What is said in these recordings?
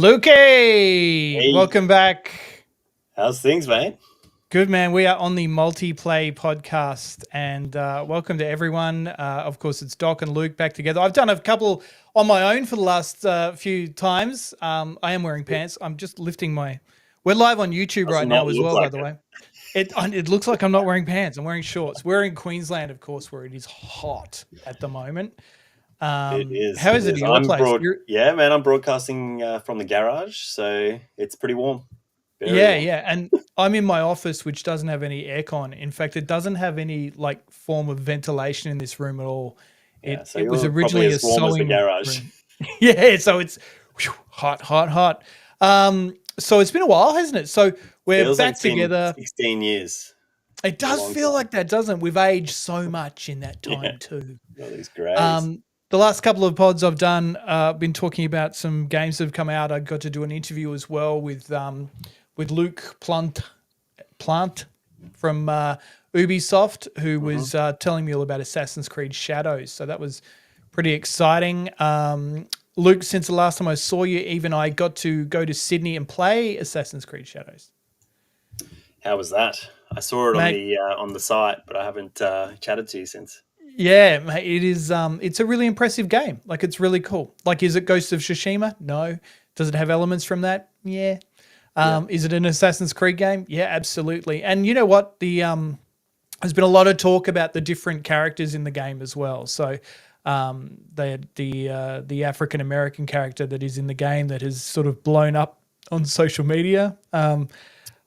Lukey, Hey, welcome back. how's things, mate? Good man. We are on the Multiplay podcast, and welcome to everyone. Of course, it's Doc and Luke back together. I've done a couple on my own for the last few times. I am wearing pants. I'm just lifting my. We're live on YouTube Does right not now as look well, by like the it. way. It looks like I'm not wearing pants. I'm wearing shorts. We're in Queensland, of course, where it is hot at the moment. It is. How It is it at is. your place? Yeah, man. I'm broadcasting from the garage, so it's pretty warm. Very Yeah, warm. yeah. And I'm in my office, which doesn't have any aircon. In fact, it doesn't have any like form of ventilation in this room at all. Yeah, It so it was you're probably originally a as warm as the sewing garage. room. Yeah, so it's hot, hot, hot. So it's been a while, hasn't it? So we're Feels like back it's been together. 16 years. It A does long feel time. like that, doesn't it? We've aged so much in that Yeah, time too. all these greys. The last couple of pods I've done, been talking about some games that have come out. I got to do an interview as well with Luke Plant from Ubisoft, who was telling me all about Assassin's Creed Shadows. So that was pretty exciting. Luke, since the last time I saw you, even I got to go to Sydney and play Assassin's Creed Shadows. How was that? I saw it Mate, on the site, but I haven't chatted to you since. yeah, mate, it is. It's a really impressive game. Like, it's really cool. Like, is it Ghost of Tsushima? No. Does it have elements from that? Yeah. Yeah. Is it an Assassin's Creed game? Yeah, absolutely. And you know what? There's been a lot of talk about the different characters in the game as well. So, the African American character that is in the game that has sort of blown up on social media.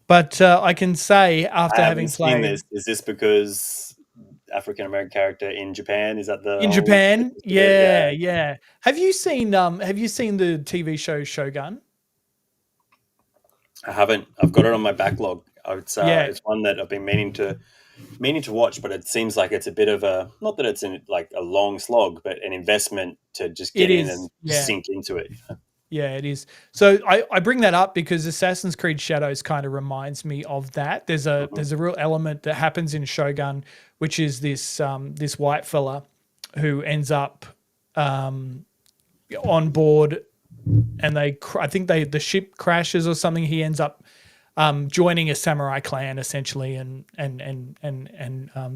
But I can say after I having haven't seen played this. Is this because African American character in Japan? Is that the in whole Japan, gist of it? yeah, Yeah. yeah. Have you seen the TV show Shogun? I haven't. I've got it on my backlog. Yeah, It's one that I've been meaning to watch, but it seems like it's a bit of a not that it's like a long slog, but an investment to just it get in is. and Yeah. sink into it. Yeah, it is. So I bring that up because Assassin's Creed Shadows kind of reminds me of that. There's a Mhm. there's a real element that happens in Shogun, which is this white fella who ends up on board, and I think the ship crashes or something. He ends up joining a samurai clan essentially, and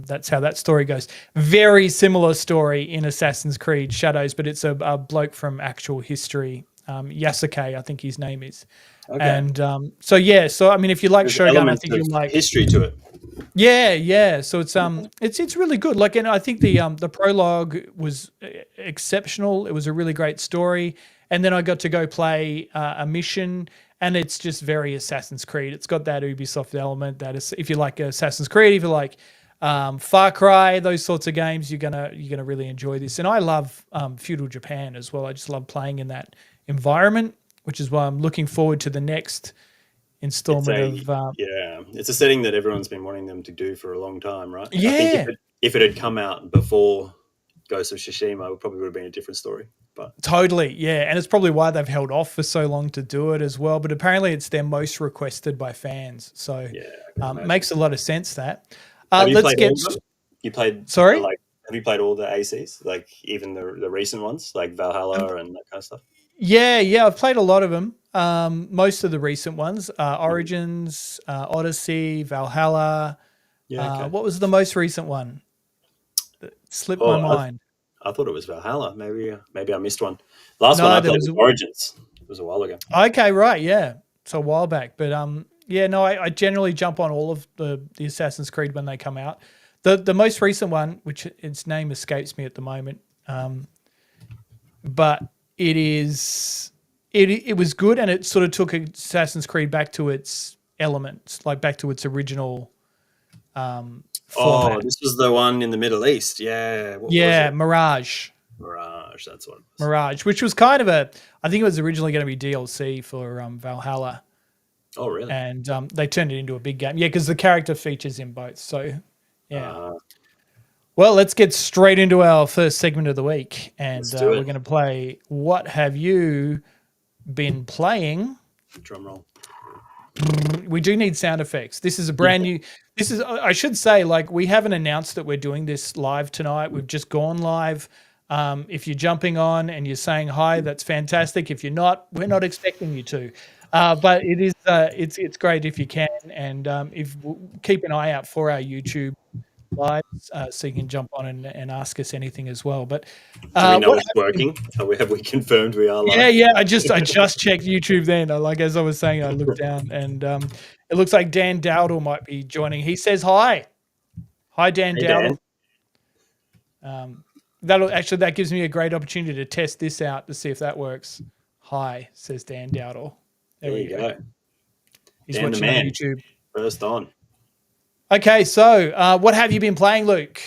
that's how that story goes. Very similar story in Assassin's Creed Shadows, but it's a bloke from actual history. Yasuke, I think his name is. Okay, And so yeah, so I mean, if you like there's Shogun, I elements think of you like. history to it. Yeah, yeah. So it's really good. Like, and I think the prologue was exceptional. It was a really great story, and then I got to go play a mission, and it's just very Assassin's Creed. It's got that Ubisoft element. That is, if you like Assassin's Creed, if you like Far Cry, those sorts of games, you're gonna really enjoy this. And I love feudal Japan as well. I just love playing in that environment, which is why I'm looking forward to the next It's installment a of yeah, it's a setting that everyone's been wanting them to do for a long time, right? I think yeah. if it had come out before Ghost of Tsushima, it probably would have been a different story. But Totally, yeah, and it's probably why they've held off for so long to do it as well. But apparently, it's their most requested by fans, so yeah, I can imagine. makes a lot of sense. That Have you let's played all get of them? You played sorry. like have you played all the ACs, like even the recent ones, like Valhalla and that kind of stuff? Yeah, yeah, I've played a lot of them. Most of the recent ones, Mhm. Origins, Odyssey, Valhalla. Yeah, okay. What was the most recent one? That slipped my Oh, mind. I thought it was Valhalla. Maybe I missed one. Last one No, I there played was was Origins. It was a while ago. okay, right, yeah, it's a while back, but yeah, no, I generally jump on all of the Assassin's Creed when they come out. The most recent one, which its name escapes me at the moment, but it was good, and it sort of took Assassin's Creed back to its elements, like back to its original Oh, format. this was the one in the Middle East. Yeah, what was Yeah, it? Mirage. Mirage. That's what it was. Mirage, which was kind of I think it was originally going to be DLC for Valhalla, Oh, really? and they turned it into a big game. Yeah, because the character features in both. So yeah. Uh, Well, let's get straight into our first segment of the week, and let's do we're it. going to play What Have You Been Playing? Drum roll. We do need sound effects. This is a Yeah. brand new. I should say, like, we haven't announced that we're doing this live tonight. We've just gone live. If you're jumping on and you're saying hi, that's fantastic. If you're not, we're not expecting you to. But it is it's great if you can, and if keep an eye out for our YouTube lives so you can jump on and ask us anything as well. But Do we know what it's working? Have we confirmed we are yeah, live? yeah. I just checked YouTube then. Like as I was saying, I looked down and it looks like Dan Dowdle might be joining. He says hi. Hi, Dan Hey, Dowdle. Dan. That gives me a great opportunity to test this out to see if that works. Hi, says Dan Dowdle. There There we you go. go. He's Dan the watching on man. YouTube. First on. Okay, so what have you been playing, Luke?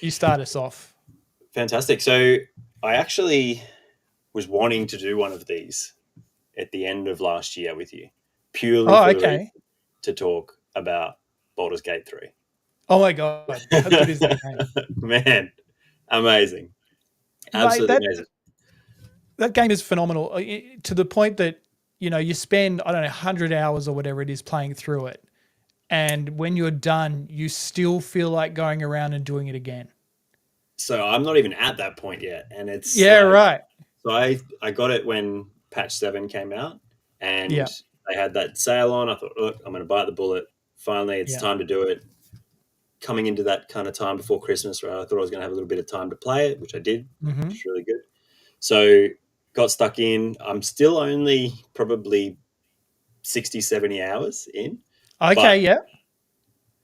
You start us off. Fantastic. So I actually was wanting to do one of these at the end of last year with you, purely Oh, for the reason okay. to talk about Baldur's Gate 3. Oh my God, how good is that game? Man, amazing. Mate, Absolutely amazing. that game is phenomenal to the point that you spend, I don't know, 100 hours or whatever it is playing through it, and when you're done, you still feel like going around and doing it again. So I'm not even at that point yet. And it's Yeah, like, right. so I got it when patch 7 came out and Yeah, they had that sale on. I thought, look, I'm going to bite the bullet. Finally, it's yeah. time to do it. Coming into that kind of time before Christmas, right? I thought I was going to have a little bit of time to play it, which I did, Mm-hmm. which is really good. So got stuck in. I'm still only probably 60, 70 hours in. Okay, But yeah.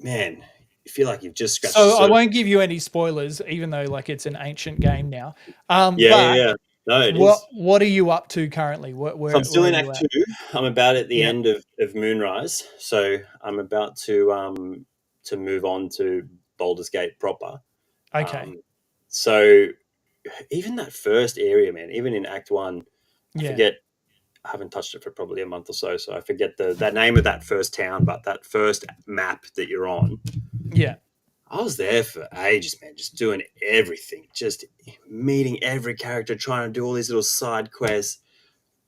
man, you feel like you've just scratched the So I surface. won't give you any spoilers, even though like it's an ancient game now. Yeah, yeah, But yeah. No, it is. what are you up to currently? So I'm still Where are in you Act at? 2. I'm about at the Yeah. end of Moonrise. So I'm about to move on to Baldur's Gate proper. Okay. Um, so even that first area, man, even in Act 1, I Yeah. forget, I haven't touched it for probably a month or so, so I forget the name of that first town, but that first map that you're on, Yeah. I was there for ages, man, just doing everything, just meeting every character, trying to do all these little side quests,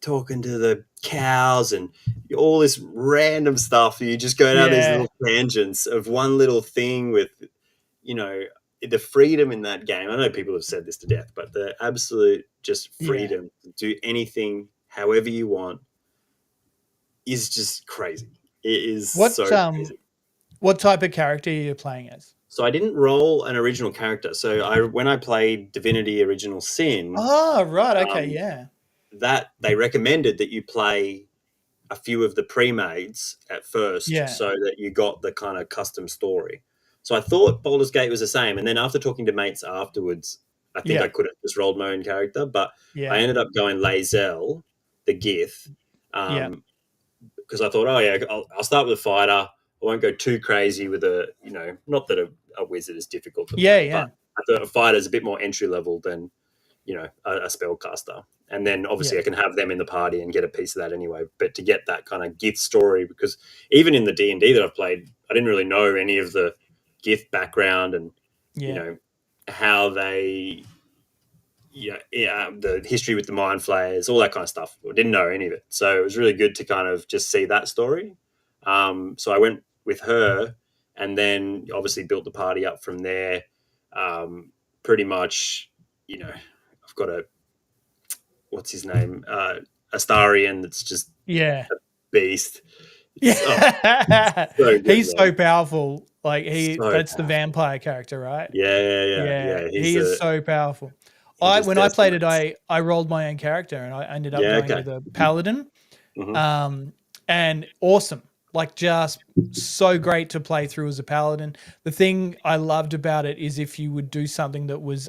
talking to the cows and all this random stuff. You just go down these Yeah. little tangents of one little thing with, you know, the freedom in that game. I know people have said this to death, but the absolute just Yeah. freedom to do anything however you want is just crazy. It is What so crazy. what type of character are you playing as? So I didn't roll an original character. So when I played Divinity Original Sin, Oh, right. Okay. um, Yeah. that they recommended that you play a few of the pre-mades at first Yeah. so that you got the kind of custom story. So I thought Baldur's Gate was the same. And then after talking to mates afterwards, I think I Yeah. could have just rolled my own character, but I Yeah. ended up going Lae'zel, the Gith, Yeah. because I thought, oh yeah, I'll start with a fighter. I won't go too crazy with not that a wizard is difficult to Yeah. play, but Yeah. I thought a fighter is a bit more entry level than a spellcaster. And then obviously Yeah. I can have them in the party and get a piece of that anyway. But to get that kind of Gith story, because even in the D&D that I've played, I didn't really know any of the Gith background and you Yeah. know how they, the history with the mind flayers, all that kind of stuff. I didn't know any of it, so it was really good to kind of just see that story. So I went with her, and then obviously built the party up from there. Pretty much, I've got a what's his name, Astarian. That's just Yeah. beast. It's Yeah. so good, He's so man. powerful. Like So that's the powerful. vampire character, right? Yeah, yeah, yeah, Yeah. yeah. He is so powerful. He just When I played it, decimates. I rolled my own character and I ended up Yeah, going okay. with a paladin. Hmm. And awesome. Like just so great to play through as a paladin. The thing I loved about it is if you would do something that was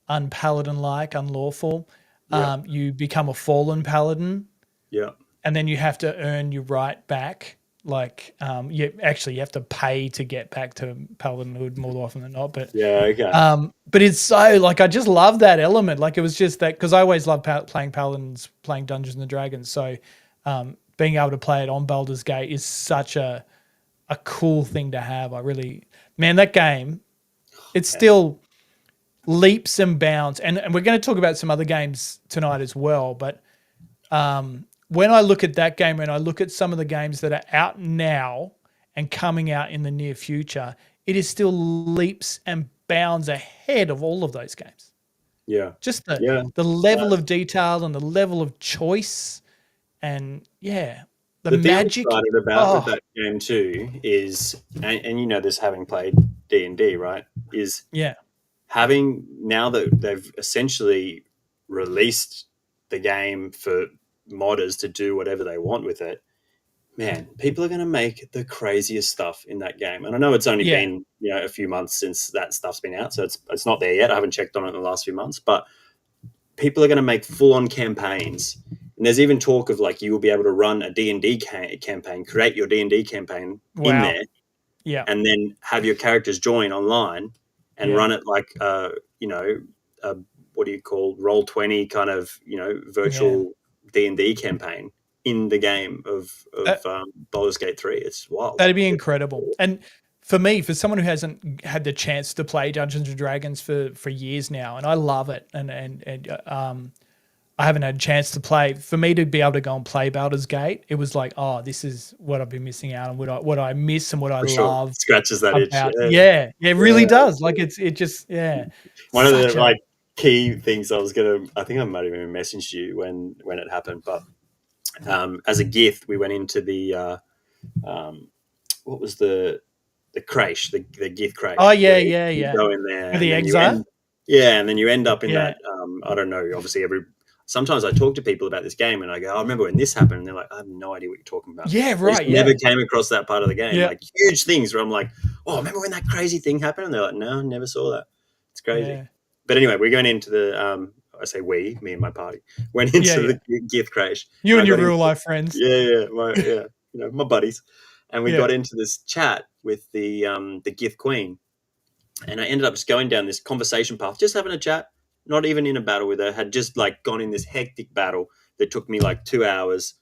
unpaladin like, unlawful, Yeah, you become a fallen paladin, yeah, and then you have to earn your right back. Like you have to pay to get back to paladinhood more often than not. yeah. Okay. But it's so like I just love that element. Like it was just that because I always loved playing paladins, playing Dungeons and Dragons. So being able to play it on Baldur's Gate is such a cool thing to have. Man, that game, it's Yeah. still leaps and bounds. And we're going to talk about some other games tonight as well. But when I look at that game and I look at some of the games that are out now and coming out in the near future, it is still leaps and bounds ahead of all of those games. Yeah. Just Yeah. the level of detail and the level of choice, and the The thing I'm magic. excited about with Oh, that game too is, and you know this having played D&D, right? Is yeah, having, now that they've essentially released the game for modders to do whatever they want with it, man, people are going to make the craziest stuff in that game. And I know it's only yeah, been, a few months since that stuff's been out, so it's not there yet. I haven't checked on it in the last few months, but people are going to make full-on campaigns. And there's even talk of like you will be able to run a D&D campaign, create your D&D campaign in wow, there, yeah, and then have your characters join online and yeah, run it like you know a, what do you call, Roll20 kind of, yeah. virtual D&D campaign in the game of That Baldur's Gate 3. It's wild. that'd be incredible. And for me, for someone who hasn't had the chance to play Dungeons and Dragons for years now, and I love it, and I haven't had a chance to play. For me to be able to go and play Baldur's Gate, it was like, oh, this is what I've been missing out on, what I miss and what I For sure, love scratches that itch. about. Yeah, Yeah, it really yeah. does. Like it just One of the such a like key things I think I might have even messaged you when it happened, but as a gift we went into the um, what was the creche, the gift oh creche, yeah, where yeah, you yeah. go in there With and the then eggs are. you end up in Yeah, that. I don't know. Obviously, sometimes I talk to people about this game and I go, "I remember when this happened," and they're like, "I have no idea what you're talking about." yeah, They just right, never yeah, came across that part of the game, yeah, like huge things where I'm like, "Oh, remember when that crazy thing happened?" And they're like, "No, never saw that. It's crazy." yeah, But anyway, we're going into the. I say we, me and my party, went yeah, into yeah. the gift creche, You and I and your got into, real life friends. my buddies, and we Yeah, got into this chat with the gift queen, and I ended up just going down this conversation path, just having a chat, not even in a battle with her. Had just like gone in this hectic battle that took me like 2 hours.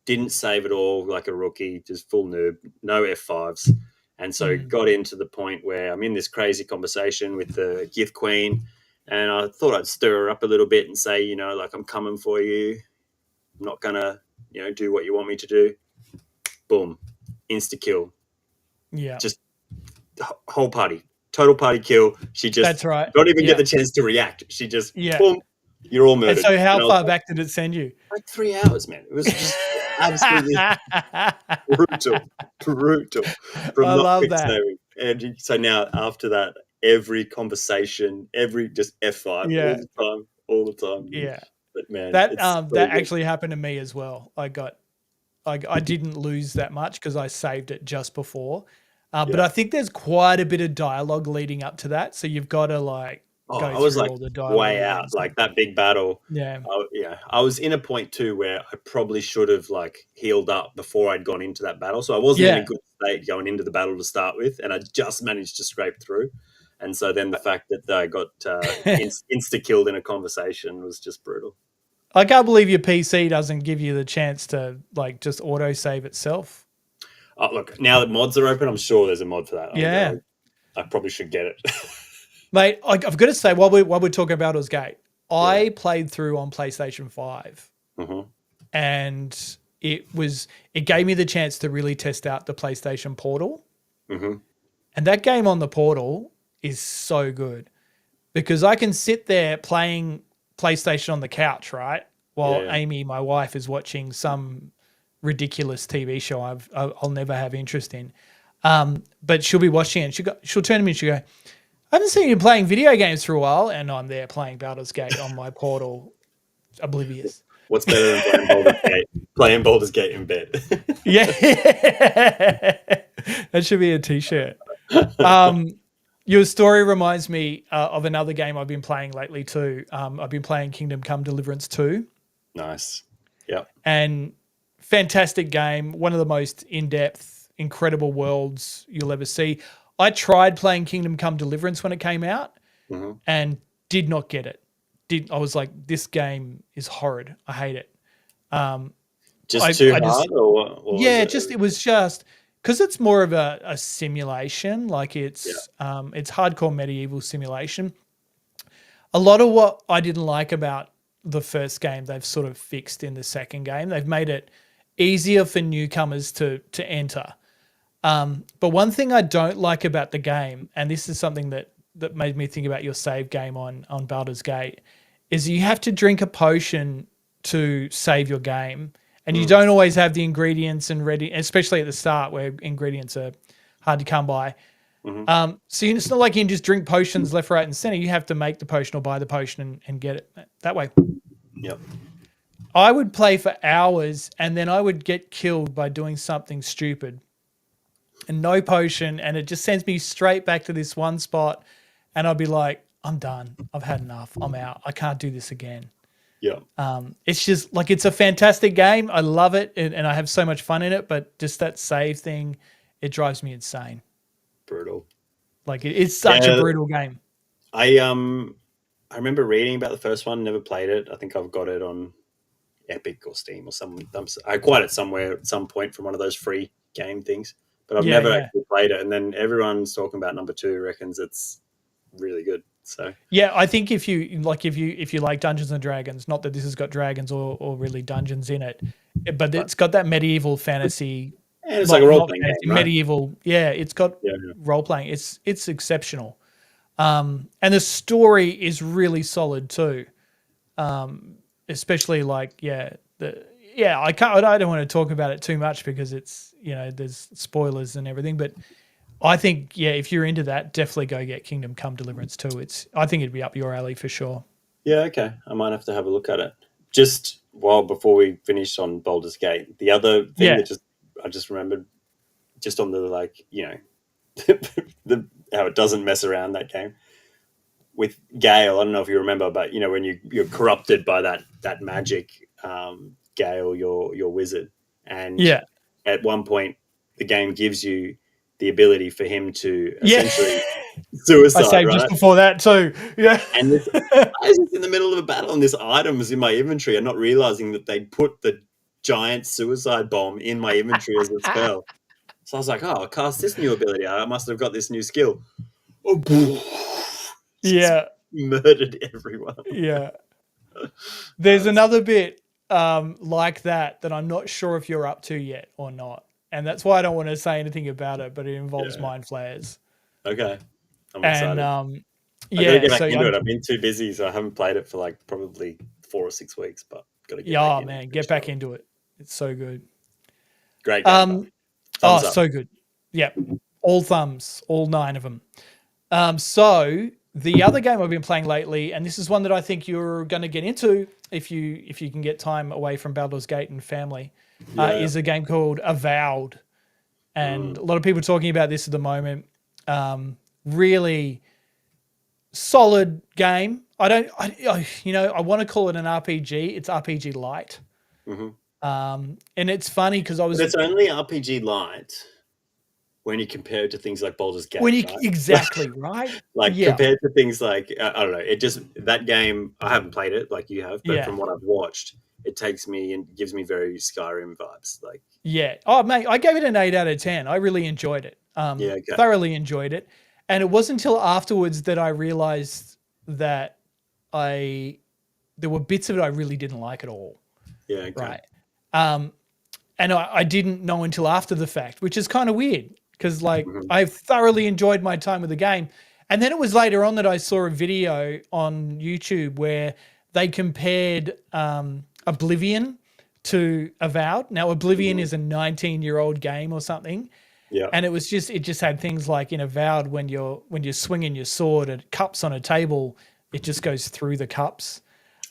Didn't save it all like a rookie, just full noob, no F5s. And so mm, got into the point where I'm in this crazy conversation with the gift queen, and I thought I'd stir her up a little bit and say, like, I'm coming for you. I'm not gonna, do what you want me to do. Boom, insta kill. yeah. Just whole party, total party kill. She just That's right. don't even get Yeah, the chance to react. She just yeah. boom, you're all And murdered. so, how And I was far back did it send you? like 3 hours, man. It was just absolutely brutal, brutal from I not love quick that. saving. And so now after that, every conversation, every just F5 Yeah, all the time. yeah. But man, That it's so that good. actually happened to me as well. I didn't lose that much because I saved it just before. But Yeah. I think there's quite a bit of dialogue leading up to that, so you've got to like Oh, go I was through like all the way dialogue out, and stuff. like that big battle. Yeah, Yeah, I was in a point too where I probably should have like healed up before I'd gone into that battle. So I wasn't in a yeah. good state going into the battle to start with, and I just managed to scrape through. And so then the fact that I got insta killed in a conversation was just brutal. I can't believe your PC doesn't give you the chance to like just auto save itself. Oh, look, now that mods are open, I'm sure there's a mod for that. Yeah, I probably should get it. mate. I've got to say, while we're talking about Baldur's Gate, Yeah. I played through on PlayStation 5, Hmm. and it gave me the chance to really test out the PlayStation Portal. Hmm. And that game on the Portal is so good because I can sit there playing PlayStation on the couch, right? While Yeah. Amy, my wife, is watching some ridiculous TV show I'll never have interest in. But she'll be watching it and she'll turn to me and she'll go, I haven't seen you playing video games for a while. And I'm there playing Baldur's Gate on my Portal, oblivious. What's better than playing Baldur's Gate? Playing Baldur's Gate in bed. Yeah. That should be a t-shirt. Your story reminds me of another game I've been playing lately too. I've been playing Kingdom Come Deliverance 2, Nice. Yeah. and fantastic game. One of the most in-depth, incredible worlds you'll ever see. I tried playing Kingdom Come Deliverance when it came out Hmm. and did not get it. I was like, this game is horrid. I hate it. Just too I hard, just or what was Yeah, it? it was just because it's more of a simulation, like Yeah. it's hardcore medieval simulation. A lot of what I didn't like about the first game, they've sort of fixed in the second game. They've made it easier for newcomers to enter. But one thing I don't like about the game, and this is something that that made me think about your save game on Baldur's Gate is you have to drink a potion to save your game, and you don't always have the ingredients and ready, especially at the start where ingredients are hard to come by. So it's not like you can just drink potions left, right, and center. You have to make the potion or buy the potion and get it that way. Yep. I would play for hours and then I would get killed by doing something stupid and no potion. And it just sends me straight back to this one spot. And I'd be like, I'm done. I've had enough. I'm out. I can't do this again. Yeah. It's just like, it's a fantastic game. I love it. And I have so much fun in it, but just that save thing, it drives me insane. Brutal. Like it's such a brutal game. I remember reading about the first one, never played it. I think I've got it on Epic or Steam or some. I acquired it somewhere at some point from one of those free game things, but I've never actually played it. And then everyone's talking about number 2, reckons it's really good. So yeah, I think if you like Dungeons and Dragons, not that this has got dragons or really dungeons in it, but it's got that medieval fantasy. And it's like a role playing game, right? Medieval. Yeah, it's got role playing. It's exceptional. And the story is really solid too. Especially like, I don't want to talk about it too much because it's, there's spoilers and everything, but I think, if you're into that, definitely go get Kingdom Come Deliverance 2. I think it'd be up your alley for sure. Yeah. Okay. I might have to have a look at it. Just before we finish on Baldur's Gate, the other thing that I just remembered just on the, like, how it doesn't mess around, that game with Gale. I don't know if you remember, but when you're corrupted by that magic, Gale, your wizard, and at one point the game gives you the ability for him to essentially suicide. I saved just before that too. Yeah, and I was just in the middle of a battle, and this item was in my inventory, and not realizing that they'd put the giant suicide bomb in my inventory as a spell. So I was like, I'll cast this new ability. I must have got this new skill. Murdered everyone. Yeah. There's another bit like that I'm not sure if you're up to yet or not. And that's why I don't want to say anything about it, but it involves mind flares. Okay. I'm excited. And I gotta get back into it. I've been too busy, so I haven't played it for like probably 4 or 6 weeks, but gotta get back in. Get back into it. It's so good. Great game. Thumbs up. So good. Yep. All thumbs, all 9 of them. So the other game I've been playing lately, and this is one that I think you're going to get into if you can get time away from Baldur's Gate and family, is a game called Avowed. And a lot of people are talking about this at the moment. Really solid game. I want to call it an RPG. It's RPG light. And it's funny because it's only RPG light when you compare it to things like Baldur's Gate. Exactly, right? Compared to things like, I don't know, that game, I haven't played it like you have, but from what I've watched, it takes me and gives me very Skyrim vibes. Oh, mate, I gave it an 8 out of 10. I really enjoyed it. Thoroughly enjoyed it. And it wasn't until afterwards that I realized that there were bits of it I really didn't like at all. Yeah, okay. Right. And I didn't know until after the fact, which is kind of weird because I've thoroughly enjoyed my time with the game. And then it was later on that I saw a video on YouTube where they compared Oblivion to Avowed. Now, Oblivion is a 19-year-old game or something. Yeah. And it just had things like in Avowed when you're swinging your sword at cups on a table, it just goes through the cups.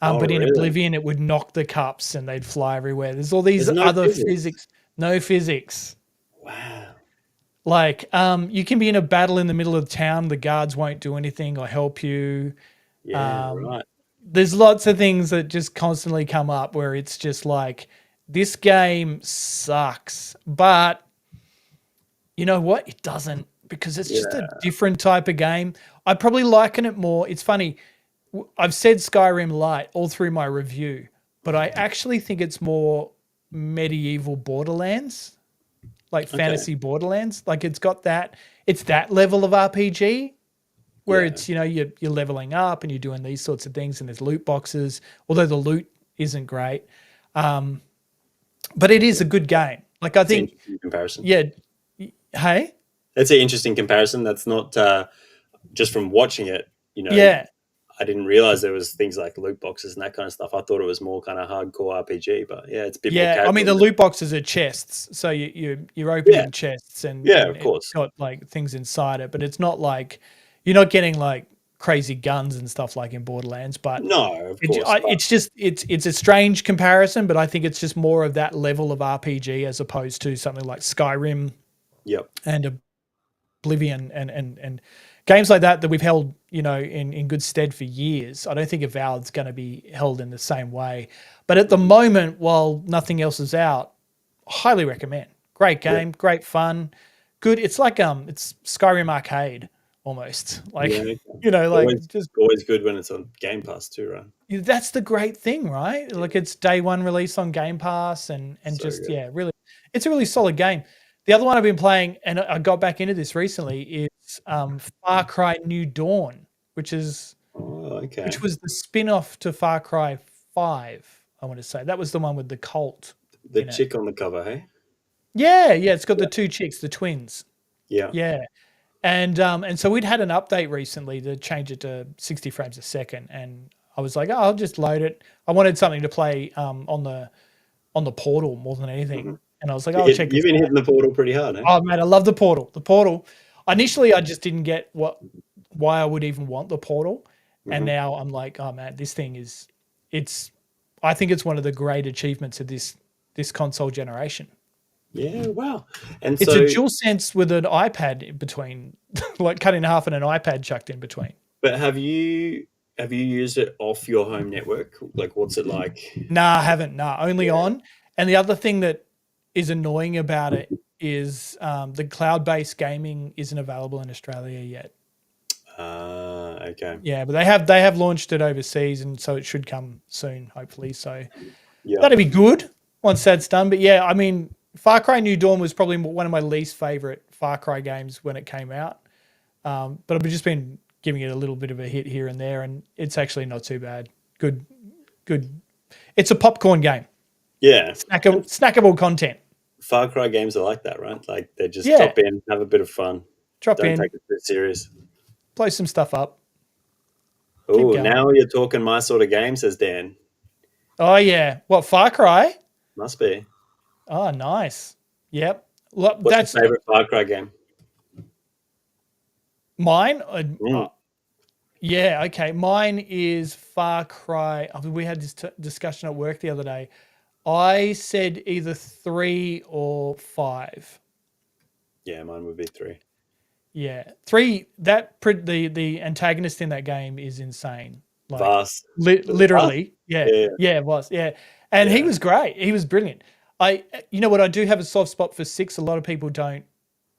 But in Oblivion, it would knock the cups and they'd fly everywhere. There's all these other physics. No physics. Wow. You can be in a battle in the middle of town. The guards won't do anything or help you. Yeah, right. There's lots of things that just constantly come up where it's just like, this game sucks. But you know what? It doesn't, because it's just a different type of game. I probably liken it more. It's funny. I've said Skyrim light all through my review, but I actually think it's more medieval Borderlands, fantasy Borderlands. It's got that. It's that level of RPG where it's, you're leveling up and you're doing these sorts of things and there's loot boxes, although the loot isn't great. But it is a good game. I think comparison. Yeah. Hey? That's an interesting comparison. That's not, just from watching it, Yeah. I didn't realize there was things like loot boxes and that kind of stuff. I thought it was more kind of hardcore RPG, but yeah, it's a bit more Yeah, I mean casual. the loot boxes are chests, so you're Yeah, opening chests yeah, and of it's course. got like things inside it, but it's not like you're not getting like crazy guns and stuff like in Borderlands. But No, of course, but it's just it's a strange comparison, but I think it's just more of that level of RPG as opposed to something like Skyrim yep. and Oblivion and games like that we've held in good stead for years. I don't think Avowed's going to be held in the same way, but at the moment, while nothing else is out, highly recommend. Great Yeah, game, great fun, good. It's like it's Skyrim arcade almost. yeah. Like Okay. like Always, just always good when it's on Game Pass too, right? that's the great thing, right? Yeah, Like it's day one release on Game Pass and so just good. really, it's a really solid game. The other one I've been playing and I got back into this recently is Far Cry New Dawn, which Oh, okay. was the spin-off to Far Cry 5. I want to say that was the one with the cult The in it. chick on the cover, hey? Yeah, it's got Yeah, the two chicks, the twins. yeah. Yeah. And so we'd had an update recently to change it to 60 frames a second, and I was like, oh, I'll just load it. I wanted something to play on the Portal more than anything, hmm and I was like, oh, I'll check You've this been out. hitting the portal pretty hard, eh? Oh man, I love the Portal. The Portal. Initially, I just didn't get why I would even want the Portal, and hmm now I'm like, oh man, this thing it's. I think it's one of the great achievements of this console generation. Yeah, wow. And It's a so, dual sense with an iPad in between, like cut in half and an iPad chucked in between. but have you used it off your home network? Like, what's it like? Nah, I haven't. Nah, only Yeah. on. And the other thing that is annoying about it is the cloud-based gaming isn't available in Australia yet. Okay. Yeah, but they have launched it overseas, and so it should come soon, hopefully. So Yeah. that'd be good once that's done. But yeah, I mean, Far Cry New Dawn was probably one of my least favorite Far Cry games when it came out. But I've just been giving it a little bit of a hit here and there, and it's actually not too bad. Good, good. It's a popcorn game. Yeah. Snackable content. Far Cry games are like that, right? Like they just Yeah, drop in, have a bit of fun. drop Don't in, take it too serious. blow some stuff up, keep Oh, going. now you're talking my sort of game, says Dan. Oh yeah, what Far Cry? Must be. Oh, nice. Yep. Look, What's your that's favorite Far Cry game? mine. Mm. Yeah, okay. Mine is Far Cry. I mean, we had this discussion at work the other day. I said either 3 or 5. Yeah, mine would be 3. Yeah, 3. The antagonist in that game is insane. Like Vast. Was it Vast? literally, yeah, Yeah, yeah, it was, yeah, and he yeah. was great. He was brilliant. You know what? I do have a soft spot for 6. A lot of people don't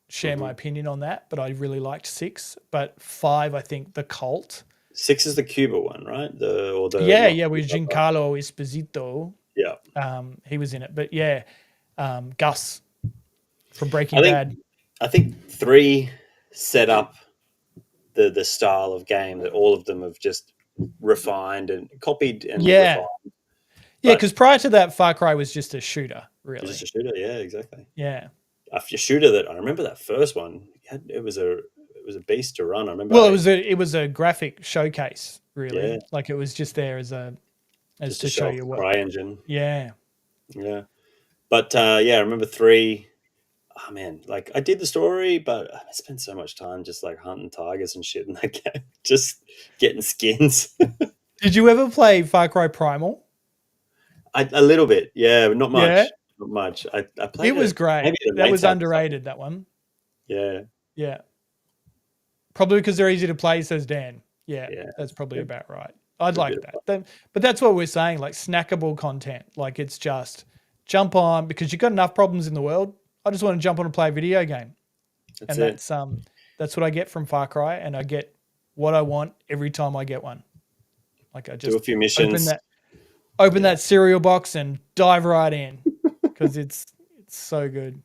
share my hmm opinion on that, but I really liked 6. But 5, I think the cult. 6 is the Cuba one, right? The Yeah, not yeah, with Cuba, but Giancarlo Esposito. yeah. He was in it, but yeah, Gus from I Breaking think Bad. I think 3 set up the style of game that all of them have just refined and copied and Yeah, refined. yeah, But because prior to that, Far Cry was just a shooter, it's just really. a shooter, yeah, exactly. Yeah. A shooter that I remember that first one. It was a beast to run. I remember, Well, it was a graphic showcase, yeah, really. Like it was just there as just to to show show off you the what. Cry engine. Yeah. Yeah, but yeah, I remember 3. Oh man, like I did the story, but I spent so much time just like hunting tigers and shit in that game, just getting skins. Did you ever play Far Cry Primal? A little bit, yeah, but not Yeah. much. Not much. I It played was it great. maybe at a That mate's was house or something. underrated, that one. Yeah, Yeah. Probably because they're easy to play, says Dan. Yeah, yeah, that's probably good, about right. I'd good bit like of that. fun. But that's what we're saying, like snackable content. Like it's just jump on because you've got enough problems in the world. I just want to jump on and play a video game. That's And it. that's what I get from Far Cry, and I get what I want every time I get one. Like I Do a just few open missions. that open Yeah, that cereal box and dive right in because it's so good.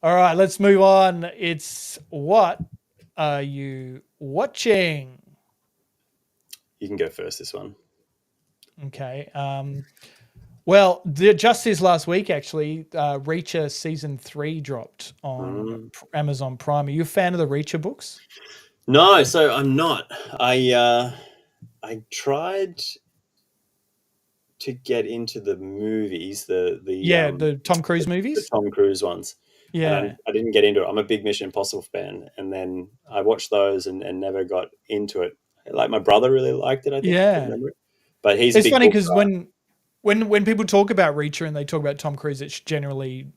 All right, let's move on. It's what are you watching? you can go first. This one. Okay. Well, just this last week, actually, Reacher season 3 dropped on Mm. Amazon Prime. Are you a fan of the Reacher books? No, so I'm not. I tried to get into the movies, Yeah, the Tom Cruise the movies. Tom Cruise ones, and Yeah, I didn't get into it. I'm a big Mission Impossible fan, and then I watched those and never got into it. Like my brother really liked it, I think, from yeah. memory, but he's a It's big funny book because guy. when people talk about Reacher and they talk about Tom Cruise, it's generally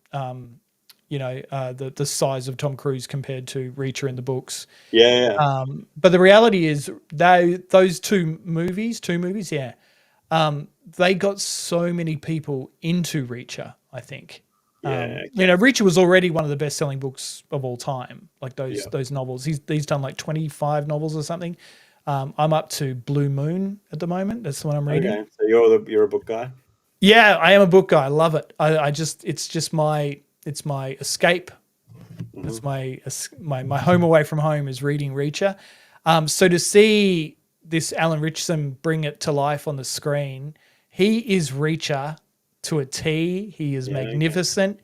the size of Tom Cruise compared to Reacher in the books. Yeah, yeah, But the reality is those two movies, yeah, they got so many people into Reacher. I think. yeah. Okay, Reacher was already one of the best-selling books of all time. Like those yeah. those novels. He's done like 25 novels or something. I'm up to Blue Moon at the moment. That's the one I'm reading. Okay, so you're a book guy. Yeah, I am a book guy. I love it. I just it's just my escape. Hmm. It's my home away from home is reading Reacher. So to see this Alan Richardson bring it to life on the screen, he is Reacher to a T. He is Yeah, okay. magnificent.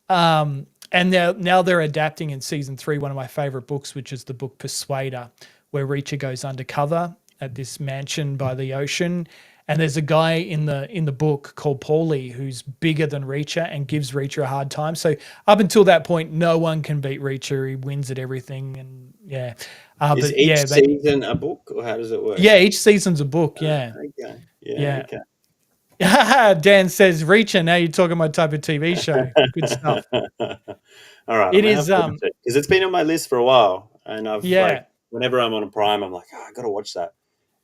And now they're adapting in season 3 one of my favorite books, which is the book Persuader, where Reacher goes undercover at this mansion by the ocean. And there's a guy in the book called Paulie who's bigger than Reacher and gives Reacher a hard time. So up until that point, no one can beat Reacher. He wins at everything, and yeah. Is But each yeah, season a book, or how does it work? each season's a book. Yeah, Okay, yeah, yeah. okay. Dan says Reacher. Now you're talking my type of TV show. Good stuff. All right, I'm It gonna have is. to watch it because it's been on my list for a while, and I've like Yeah. whenever I'm on a Prime, I'm like, oh, I gotta watch that.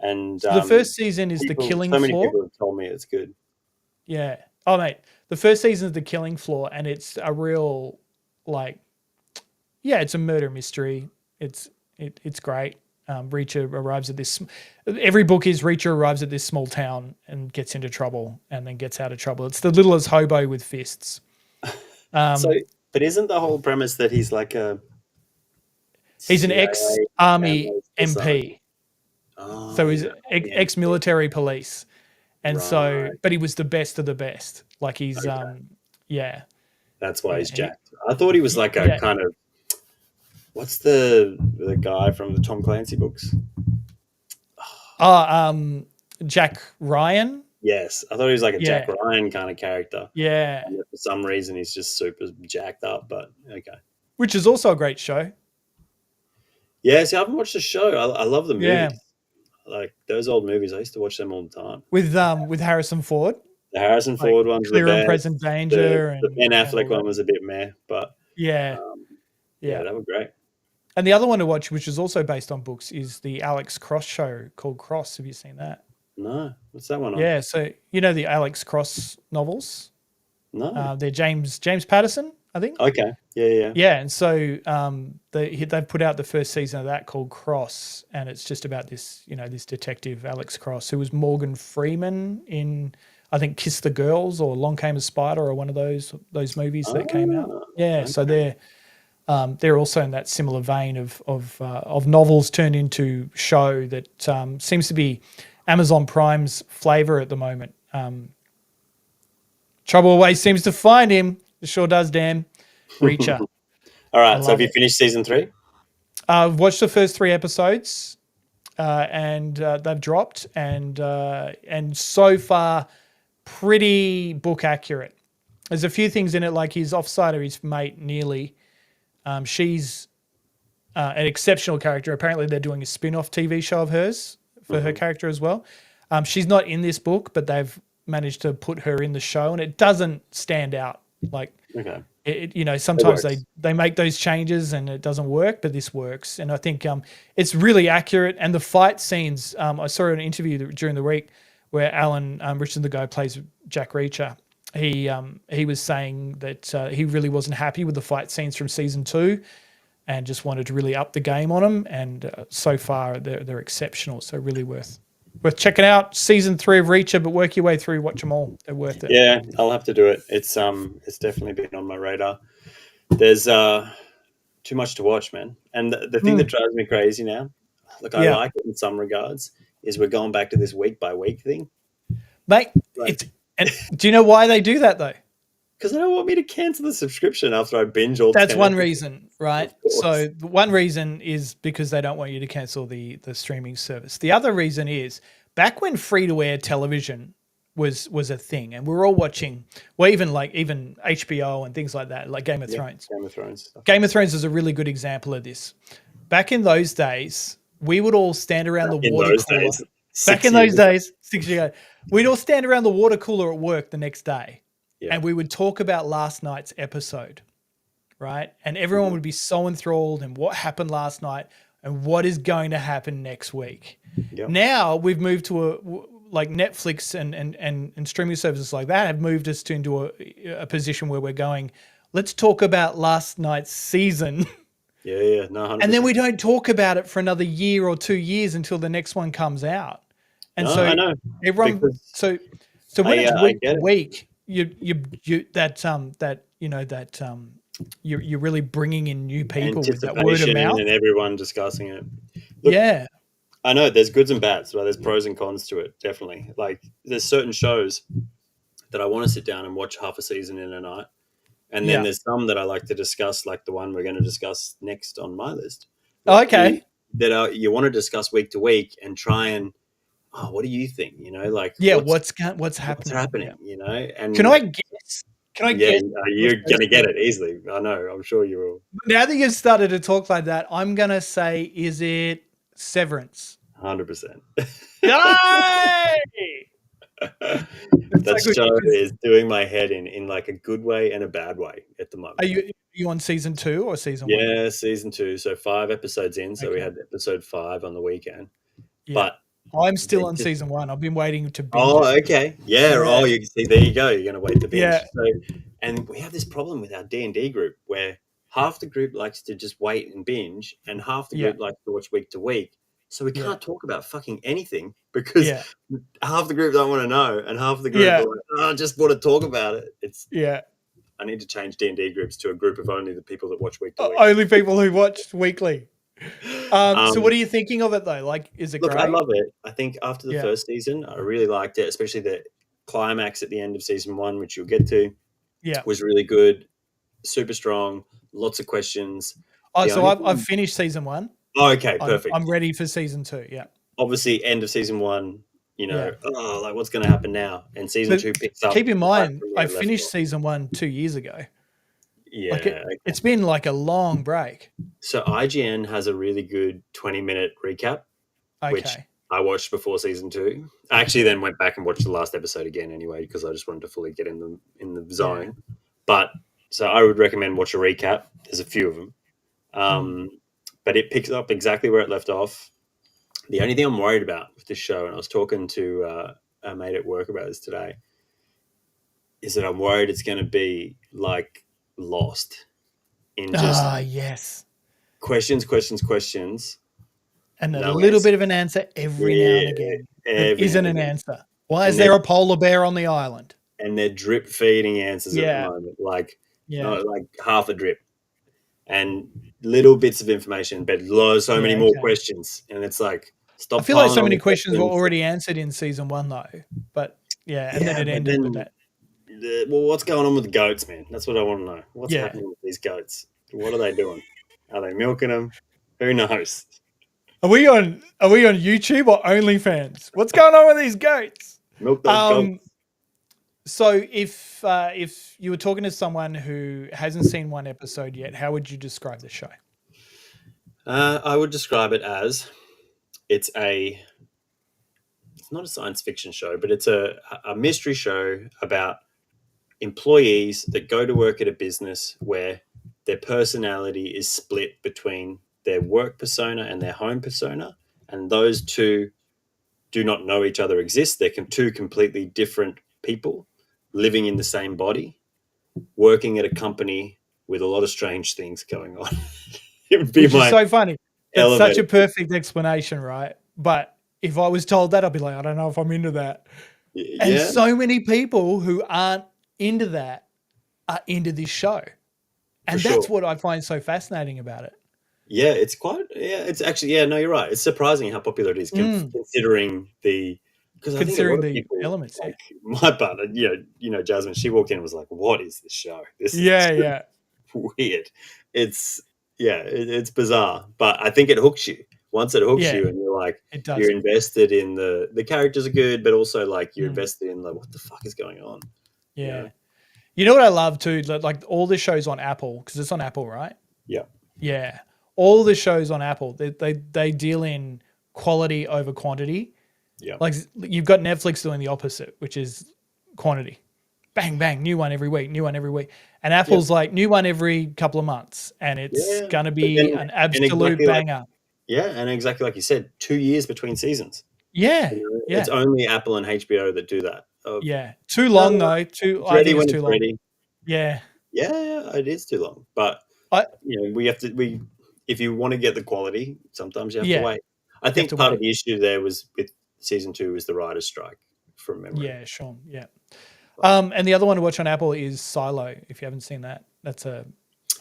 And So the first season is the people, Killing so many Floor. people have told me it's good. Yeah. Oh mate, the first season is the Killing Floor, and it's a real like yeah, it's a murder mystery. It's great. Reacher arrives at this. Every book is Reacher arrives at this small town and gets into trouble, and then gets out of trouble. It's the littlest hobo with fists. So, Um, but isn't the whole premise that he's like a he's an CIA ex-army analyst or something? MP, Oh, so he's he's an MP. ex-military police, and so Right. but he was the best of the best. Like he's Okay. yeah, That's why yeah, he's jacked. I thought he was like a yeah. kind of what's the guy from the Tom Clancy books? Oh, Jack Ryan. Yes, I thought he was like a Jack Yeah, Ryan kind of character. yeah. And for some reason, he's just super jacked up. But okay. Which is also a great show. Yeah, see, I haven't watched the show. I love the Yeah, movies. Like those old movies, I used to watch them all the time. with Harrison Ford, The Harrison like Ford one's the Clear and best. Present The Danger the Ben and Affleck all one that. was a bit meh, but Yeah, um, yeah, yeah. that was great. And the other one to watch, which is also based on books, is the Alex Cross show called Cross. Have you seen that? No, what's that one on? Yeah, so you know the Alex Cross novels. No. They're James Patterson, I think. Okay. Yeah, yeah. Yeah, and so they've put out the first season of that called Cross, and it's just about this detective Alex Cross, who was Morgan Freeman in I think Kiss the Girls or Long Came a Spider or one of those movies that came out. Oh, Yeah, so okay. they're also in that similar vein of novels turned into show that seems to be Amazon Prime's flavor at the moment. Trouble always seems to find him. It sure does, Dan. Reacher. All I right. So have love you it. finished season 3? I've watched the first 3 episodes, and they've dropped, and so far, pretty book accurate. There's a few things in it, like his offsider, his mate Nearly. She's an exceptional character. Apparently, they're doing a spin-off TV show of hers for her Hmm. character as well. She's not in this book, but they've managed to put her in the show, and it doesn't stand out. Like Okay. It sometimes works. they make those changes and it doesn't work, but this works. And I think it's really accurate. And the fight scenes, I saw an interview during the week where Alan Richardson, the guy who plays Jack Reacher, he was saying that he really wasn't happy with the fight scenes from season 2 and just wanted to really up the game on them. And so far they're exceptional. So really worth checking out. Season 3 of Reacher, but work your way through, watch them all. They're worth it. Yeah, I'll have to do it. It's definitely been on my radar. There's too much to watch, man. And the thing that Mm, drives me crazy now, look, I yeah. like it in some regards, is we're going back to this week by week thing. Mate, Like, and do you know why they do that though? Because they don't want me to cancel the subscription after I binge all That's 10 one episodes. reason, right? Of course. So the one reason is because they don't want you to cancel the streaming service. The other reason is back when free to air television was a thing, and we were all watching, well, even HBO and things like that, like Game of Thrones. Game of Thrones stuff. Game of Thrones is a really good example of this. Back in those days, we would all stand around the water cooler. Back in those days, 6 years ago, we'd all stand around the water cooler at work the next day. Yeah. And we would talk about last night's episode, right? And everyone would be so enthralled in what happened last night and what is going to happen next week. Yep. Now we've moved to like Netflix and streaming services like that have moved us into a position where we're going, let's talk about last night's season. Yeah, no, 100%. And then we don't talk about it for another year or 2 years until the next one comes out. And no, so I know. everyone, Because so when it's week get to it. week, you're really bringing in new people with that word of Anticipation mouth. and everyone discussing it. Look, Yeah, I know there's goods and bads, but there's pros and cons to it, definitely. Like there's certain shows that I want to sit down and watch half a season in a night. And then there's some that I like to discuss, like the one we're going to discuss next on my list. okay. That you want to discuss week to week and try and, what do you think? You know, like What's happening? Yeah. You know, and Can I guess? Guess? You're going to get it easily. I know. I'm sure you will. Now that you've started to talk like that, I'm gonna say, is it Severance? 100%. Yay! That show is doing my head in like a good way and a bad way at the moment. Are you on season 2 or season 1? Yeah, season 2. So 5 episodes in. So we had episode 5 on the weekend. Yeah. But I'm still on season 1. I've been waiting to binge. Oh, okay. Yeah. Oh, you can see. There you go. You're going to wait to binge. Yeah. So, and we have this problem with our D&D group where half the group likes to just wait and binge, and half the group likes to watch week to week. So we can't talk about fucking anything because half the group don't want to know, and half the group are like, I just want to talk about it. I need to change D&D groups to a group of only the people that watch week to week. Only people who watch weekly. So what are you thinking of it though? Like, is it great? I love it. I think after the first season, I really liked it, especially the climax at the end of season 1, which you'll get to. Yeah, was really good, super strong, lots of questions. Oh, so I've finished season 1. Oh, okay, perfect. I'm ready for season 2. Yeah. Obviously, end of season 1. You know, like what's going to happen now? And season 2 picks up. Keep in mind, I finished season 1 2 years ago. Yeah, it's been like a long break. So IGN has a really good 20-minute recap, which I watched before season 2. I actually then went back and watched the last episode again anyway because I just wanted to fully get in the zone. Yeah. But so I would recommend watch a recap. There's a few of them, but it picks up exactly where it left off. The only thing I'm worried about with this show, and I was talking to a mate at work about this today, is that I'm worried it's going to be like Lost in just questions and a little bit of an answer every now and again. It isn't an answer. Why is there a polar bear on the island? And they're drip feeding answers at the moment, like half a drip and little bits of information, but so many more questions. And it's like, stop. I feel like so many questions were already answered in season 1 though, but then it ended with that. Well, what's going on with the goats, man? That's what I want to know. What's happening with these goats? What are they doing? Are they milking them? Who knows? Are we on YouTube or OnlyFans? What's going on with these goats? Milk those goats. So if you were talking to someone who hasn't seen one episode yet, how would you describe the show? I would describe it as it's not a science fiction show, but it's a mystery show about employees that go to work at a business where their personality is split between their work persona and their home persona, and those two do not know each other exist. They're two completely different people living in the same body, working at a company with a lot of strange things going on. Which is so funny. It's such a perfect explanation, right? But if I was told that, I'd be like, I don't know if I'm into that. Yeah. And so many people who aren't into that are into this show. And that's what I find so fascinating about it. Yeah, it's actually, no, you're right. It's surprising how popular it is considering the because I think a lot considering of the people elements. Yeah. like my partner, Jasmine, she walked in and was like, "What is this show? This is Yeah. Yeah. weird." It's it's bizarre, but I think it hooks you. Once it hooks Yeah. you, and you're like, It does. you're invested in the characters are good, but also like you're Mm, invested in like what the fuck is going on. You know? yeah. You know what I love too? Like all the shows on Apple, because it's on Apple, right? Yeah, Yeah. All the shows on Apple, they deal in quality over quantity. yeah, Like you've got Netflix doing the opposite, which is quantity. Bang, bang, new one every week, new one every week. And yep, Apple's like new one every couple of months, and it's yeah. gonna But be then an and absolute exactly like banger. and exactly like you said, 2 years between seasons. Yeah, It's yeah, only Apple and HBO that do that. yeah. Too No, long no, though. Too. it's I ready think it's when too it's long. ready. Yeah. Yeah, it is too long. But I we have to if you want to get the quality, sometimes you have to yeah. wait. I You have think to part of wait. the issue there was with season 2 was the writer's strike from memory. Yeah, sure. Yeah. But And the other one to watch on Apple is Silo. If you haven't seen that, that's a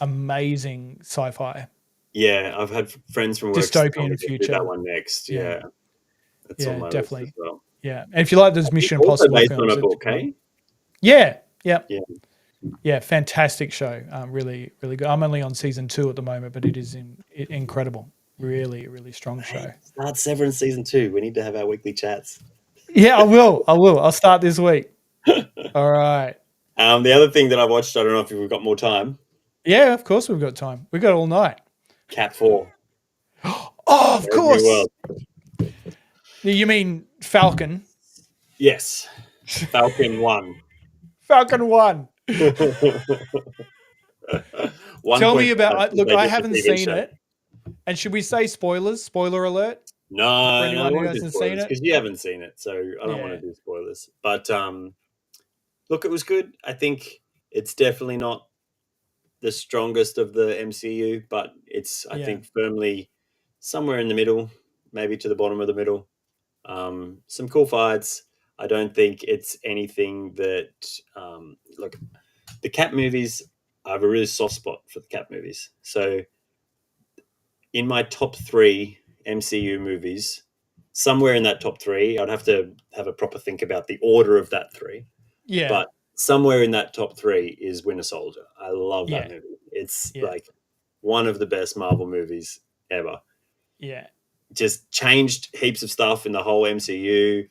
amazing sci-fi yeah, I've had friends from work tell me dystopian to do that future. one next. Yeah, Yeah, it's on yeah, my list as definitely. well. Yeah, and if you like those It's Mission also Impossible based on films, a it's book, good. hey? Yeah, yeah, Yeah. yeah. Fantastic show. Really, really good. I'm only on season 2 at the moment, but it is incredible. Really, really strong show. Hey, start Severance season 2. We need to have our weekly chats. Yeah, I will. I will. I'll start this week. All right. The other thing that I watched, I don't know if we've got more time. Yeah, of course we've got time. We've got all night. Cat 4. Oh, of Brave New course. World. You mean Falcon? Yes. Falcon 1. Falcon 1. 1.5 Tell me about. because Look, they I did the haven't TV seen show. it. And should we say spoilers? Spoiler alert for No, anyone we who won't do hasn't seen spoilers it. because you haven't seen it, so I don't want Yeah, to do spoilers. But look, it was good. I think it's definitely not the strongest of the MCU, but it's I yeah, think firmly somewhere in the middle, maybe to the bottom of the middle. Some cool fights. I don't think it's anything that look, the Cap movies. I have a really soft spot for the Cap movies. So in my top 3 MCU movies, somewhere in that top 3, I'd have to have a proper think about the order of that 3. yeah, But somewhere in that top 3 is Winter Soldier. I love that yeah, movie. It's yeah, like one of the best Marvel movies ever. yeah. Just changed heaps of stuff in the whole MCU.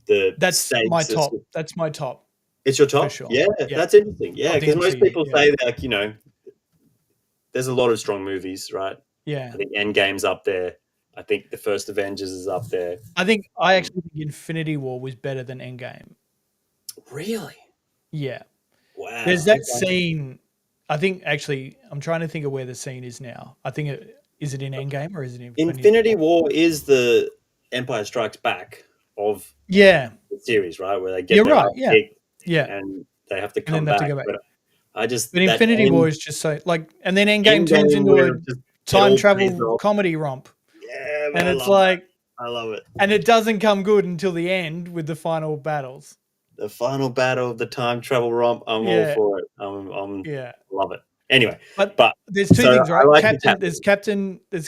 The That's my stakes. top. That's my top It's your for top? sure. Yeah, Yeah, that's interesting. Yeah, of the because most MCU. people Yeah, say like, there's a lot of strong movies, right? yeah. I think Endgame's up there. I think the first Avengers is up there. I Um, actually think Infinity War was better than Endgame. really? Yeah, there's Wow. that Okay. scene. I think actually, I'm trying to think of where the scene is now. I think is it in Endgame or is it in Infinity Infinity War? War is the Empire Strikes Back of Yeah, the series, right? Where they get you're their right. ass Yeah, kicked yeah. and they have to And then come they have to back. go back. But I just But that Infinity War is just so like, and then Endgame end turns game into a where just it time all pays travel off. comedy romp, Yeah, but and I it's love that. like, I love it. and it doesn't come good until the end with the final battles. The final battle of the time travel romp. I'm all Yeah, for it. I'm yeah. love it. Anyway, But but there's two so things, I right? like the Cap There's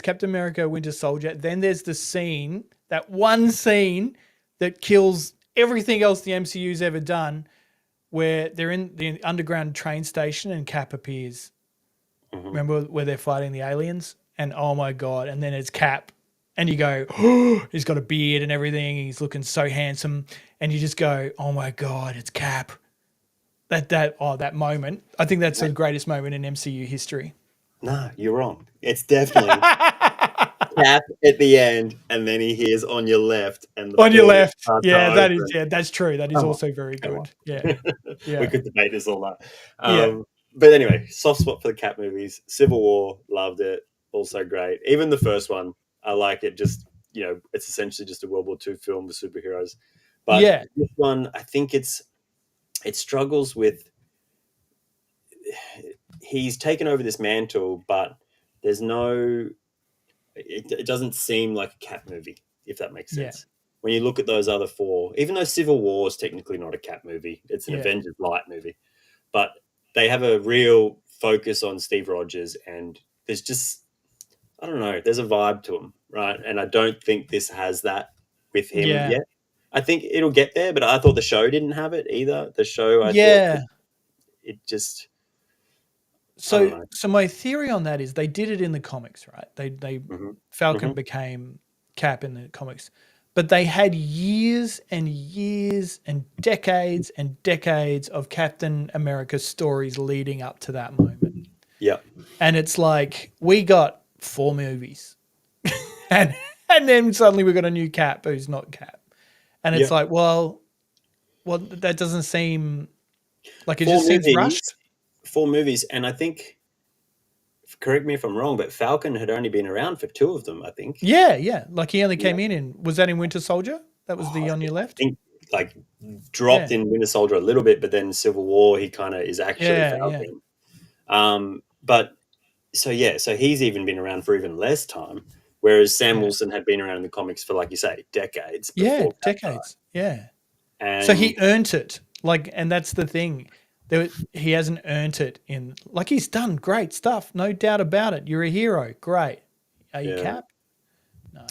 Captain America, Winter Soldier. Then there's the scene, that one scene that kills everything else the MCU's ever done, where they're in the underground train station and Cap appears. Mhm. Remember where they're fighting the aliens? And oh my god! And then it's Cap, and you go, oh, he's got a beard and everything. He's looking so handsome, and you just go, oh my god, it's Cap. That moment. I think that's the greatest moment in MCU history. No, you're wrong. It's definitely Cap at the end, and then he hears on your left, and the On your portal left. starts to Yeah, open. that's true. That is Come on, also very come on. good. Yeah. We Yeah. could debate this all night. Yeah. But anyway, soft spot for the Cap movies. Civil War, loved it. Also great. Even the first one, I like it. Just it's essentially just a World War II film with superheroes. But Yeah. this one, I think it struggles with. He's taken over this mantle, but there's no. It doesn't seem like a Cap movie, if that makes Yeah. sense. When you look at those other 4, even though Civil War is technically not a Cap movie, it's an Yeah. Avengers light movie, but they have a real focus on Steve Rogers, and there's just I don't know, there's a vibe to him, right? And I don't think this has that with him Yeah. yet. I think it'll get there, but I thought the show didn't have it either. The show, I thought Yeah. it just, I don't So know. so my theory on that is they did it in the comics, right? They Hmm. Falcon Hmm. became Cap in the comics. But they had years and years and decades of Captain America stories leading up to that moment. Yeah, And it's like we got 4 movies. and and then suddenly we got a new Cap who's not Cap. And it's yeah. like, well that doesn't seem like it Four just seems movies, rushed. 4 movies, and I think, correct me if I'm wrong, but Falcon had only been around for 2 of them. I think. Yeah, yeah. Like he only Yeah. came in was that in Winter Soldier? That was Oh, the on your I left? think like Yeah. dropped in Winter Soldier a little bit, but then Civil War, he kind of is actually Yeah, yeah. Falcon. But so yeah, so he's even been around for even less time, whereas Sam Yeah. Wilson had been around in the comics for, like you say, decades Yeah, before Cap died. decades. Yeah. So he And earned it. Like, and that's the thing. He hasn't earned it in like he's done great stuff, no doubt about it. You're a hero. Great. Are you yeah, Cap? No.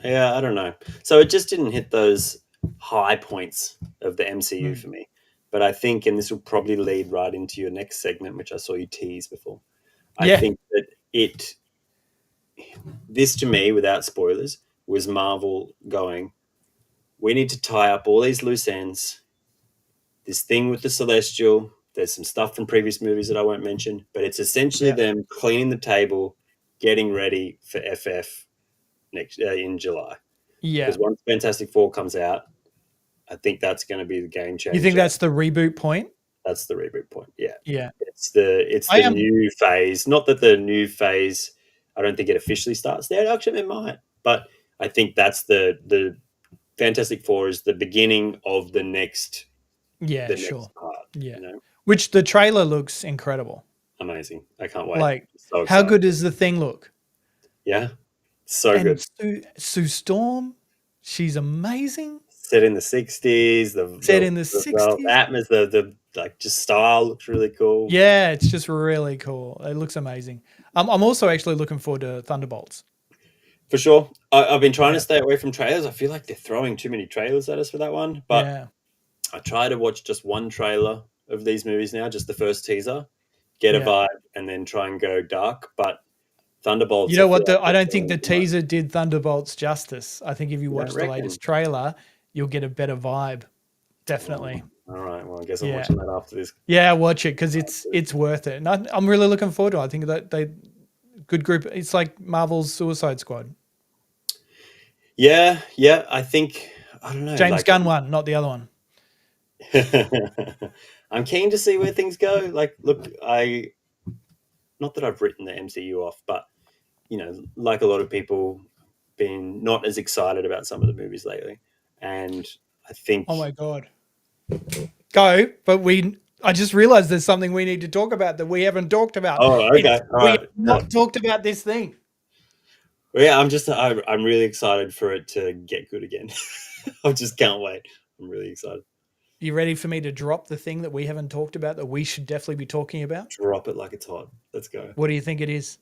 yeah, I don't know. So it just didn't hit those high points of the MCU Hmm. for me. But I think, and this will probably lead right into your next segment, which I saw you tease before. I Yeah. think that this to me, without spoilers, was Marvel going, we need to tie up all these loose ends. This thing with the Celestial, there's some stuff from previous movies that I won't mention, but it's essentially Yeah. them cleaning the table, getting ready for FF next in July. Yeah. Because once Fantastic Four comes out, I think that's going to be the game You think changer. that's the reboot point? That's the reboot point. Yeah, Yeah. it's I the am new phase. Not that the new phase, I don't think it officially starts there. Actually, it might, but I think that's the Fantastic Four is the beginning of yeah, the sure. next part. Yeah. You know, Which the trailer looks incredible. amazing. I can't wait. Like, So how excited. good does the thing look? Yeah, so And good. Sue Storm, she's amazing. Set in the '60s, Set in the the 60s. atmosphere, the like, just style looks really cool. Yeah, it's just really cool. It looks amazing. I'm also actually looking forward to Thunderbolts. For sure. I've been trying to Yeah, stay away from trailers. I feel like they're throwing too many trailers at us for that one. But yeah, I try to watch just one trailer of these movies now, just the first teaser, get a yeah. vibe, and then try and go dark. But You Thunderbolts, I know feel what? like I they're don't think throwing the too much. teaser did Thunderbolts justice. I think if you You don't watch the reckon? latest trailer, you'll get a better vibe. Oh, Definitely. all right. Well, I guess I'm Yeah, watching that after this. yeah. Watch it because it's worth it. And I'm really looking forward to it. I think that they good group. It's like Marvel's Suicide Squad. Yeah, yeah. I think, I don't know. James Like, Gunn one, not the other one. I'm keen to see where things go. Like, look, not that I've written the MCU off, but like a lot of people, been not as excited about some of the movies lately, and I think, Oh my god. Go, but I just realized there's something we need to talk about that we haven't talked about. oh, okay, all We have right, not talked about this thing. well, yeah, I'm really excited for it to get good again. I just can't wait. I'm really excited. You ready for me to drop the thing that we haven't talked about that we should definitely be talking about? Drop it like it's hot. Let's go. What do you think it is?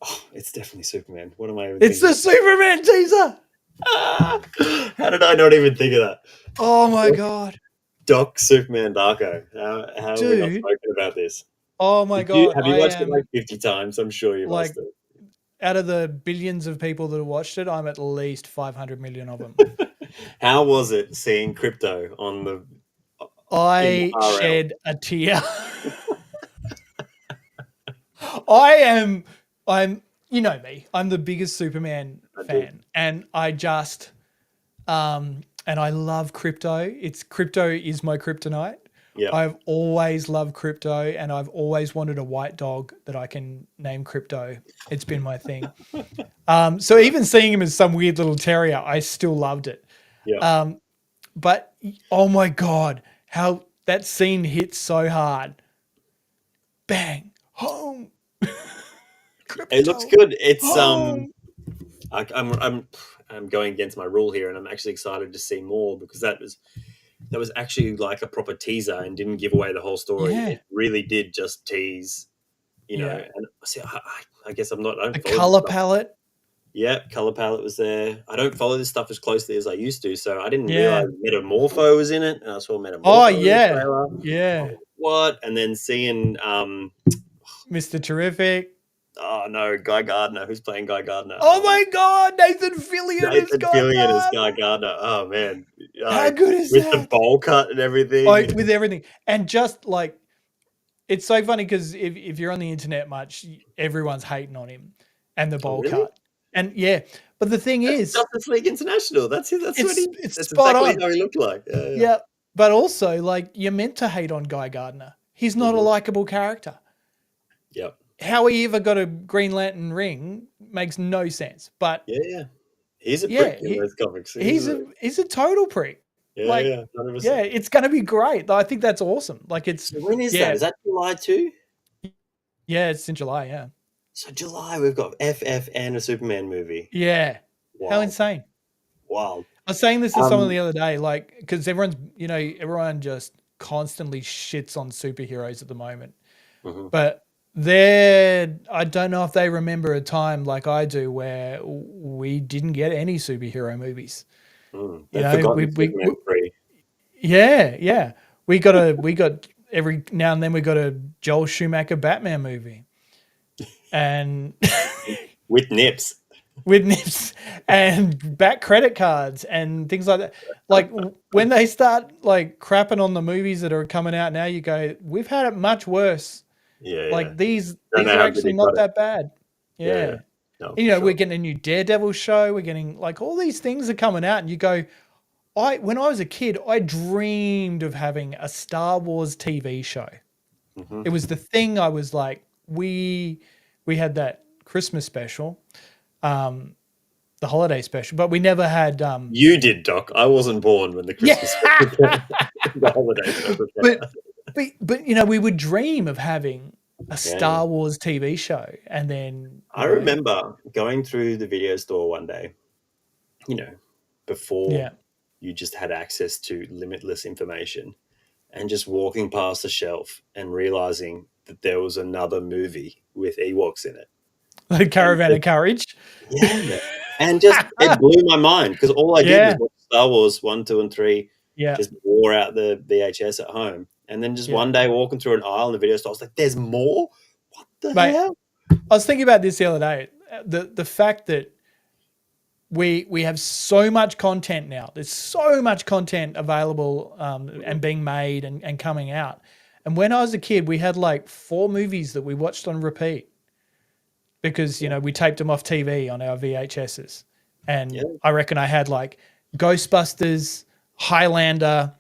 Oh, it's definitely Superman. What am I even It's thinking? the Superman teaser. Ah, how did I not even think of that? Oh my god. Doc Superman Darko. How have we not Dude. spoken about this? Oh my god. Have you I watched it like am 50 times? I'm sure you must like have. out of the billions of people that have watched it, I'm at least 500 million of them. How was it seeing crypto on the in I RL? shed a tear. I'm you know me. I'm the biggest Superman I do. fan. And I just and I love crypto. Crypto is my kryptonite. Yeah. I've always loved crypto and I've always wanted a white dog that I can name crypto. It's been my thing. So even seeing him as some weird little terrier, I still loved it. Yeah. But oh my god, how that scene hits so hard. Bang, home. Crypto, It looks good. It's home. I'm going against my rule here, and I'm actually excited to see more, because that was actually like a proper teaser and didn't give away the whole story. Yeah, It really did just tease, yeah. And see, I guess I The don't follow this color stuff. palette. Yep, color palette was there. I don't follow this stuff as closely as I used to, so I didn't Yeah. realize Metamorpho was in it, and I saw Oh Metamorpho in the yeah. trailer. Yeah. Oh, what? And then seeing Mr. Terrific. oh no, Guy Gardner. Who's playing Guy Gardner? Oh my God, Nathan Fillion is Nathan Guy Fillion as Guy Gardner. Gardner. Oh man, How good is with the that? bowl cut and everything. Like with everything, and just like it's so funny because if you're on the internet much, everyone's hating on him and the Oh bowl really? cut, and yeah. But the thing That's is, Justice League International. That's it. That's what he. it's That's spot exactly on. how he looked like. Yeah, yeah. Yeah, but also like you're meant to hate on Guy Gardner. He's not a Mm-hmm. likable character. Yep. How he ever got a Green Lantern ring makes no sense. But Yeah, yeah. He's a yeah, prick in those comics. he's a total prick. Yeah, Like, yeah, 100%. yeah, it's gonna be great. I think that's awesome. Like it's So when is that? yeah, Is that July too? yeah, it's in July, yeah. So July we've got FF and a Superman movie. Yeah. How Wow, insane. wow. I was saying this to someone Um, the other day, like, because everyone just constantly shits on superheroes at the moment. mhm. But I don't know if they remember a time like I do where we didn't get any superhero movies. You They've know, forgotten Superman 3. yeah, yeah. We got every now and then we got a Joel Schumacher Batman movie. And With nips. with nips and back credit cards and things like that. Like when they start like crapping on the movies that are coming out now, you go, we've had it much worse. Yeah, yeah. Like these Don't know are how good actually they got not it. that bad. Yeah, Yeah. yeah. No, And, for we're sure. getting a new Daredevil show. We're getting like all these things are coming out, and you go, when I was a kid, I dreamed of having a Star Wars TV show. Mhm. It was the thing I was like, we had that Christmas special, the holiday special, but we never had You did, Doc. I wasn't born when the yeah. Christmas special came. The holiday special came out. but we would dream of having a Yeah. Star Wars TV show, and then I remember going through the video store one day, before yeah. you just had access to limitless information, and just walking past the shelf and realizing that there was another movie with Ewoks in it. The Caravan And of Courage. yeah. And just it blew my mind because all I did was Yeah. watch Star Wars 1, 2, and 3, Yeah. just wore out the VHS at home. And then just Yeah. one day walking through an aisle in the video store, I was like, there's more? What the Mate, hell? I was thinking about this the other day. The fact that we have so much content now. There's so much content available and being made and coming out. And when I was a kid, we had like 4 movies that we watched on repeat because we taped them off TV on our VHSs. And Yeah. I reckon I had like Ghostbusters, Highlander,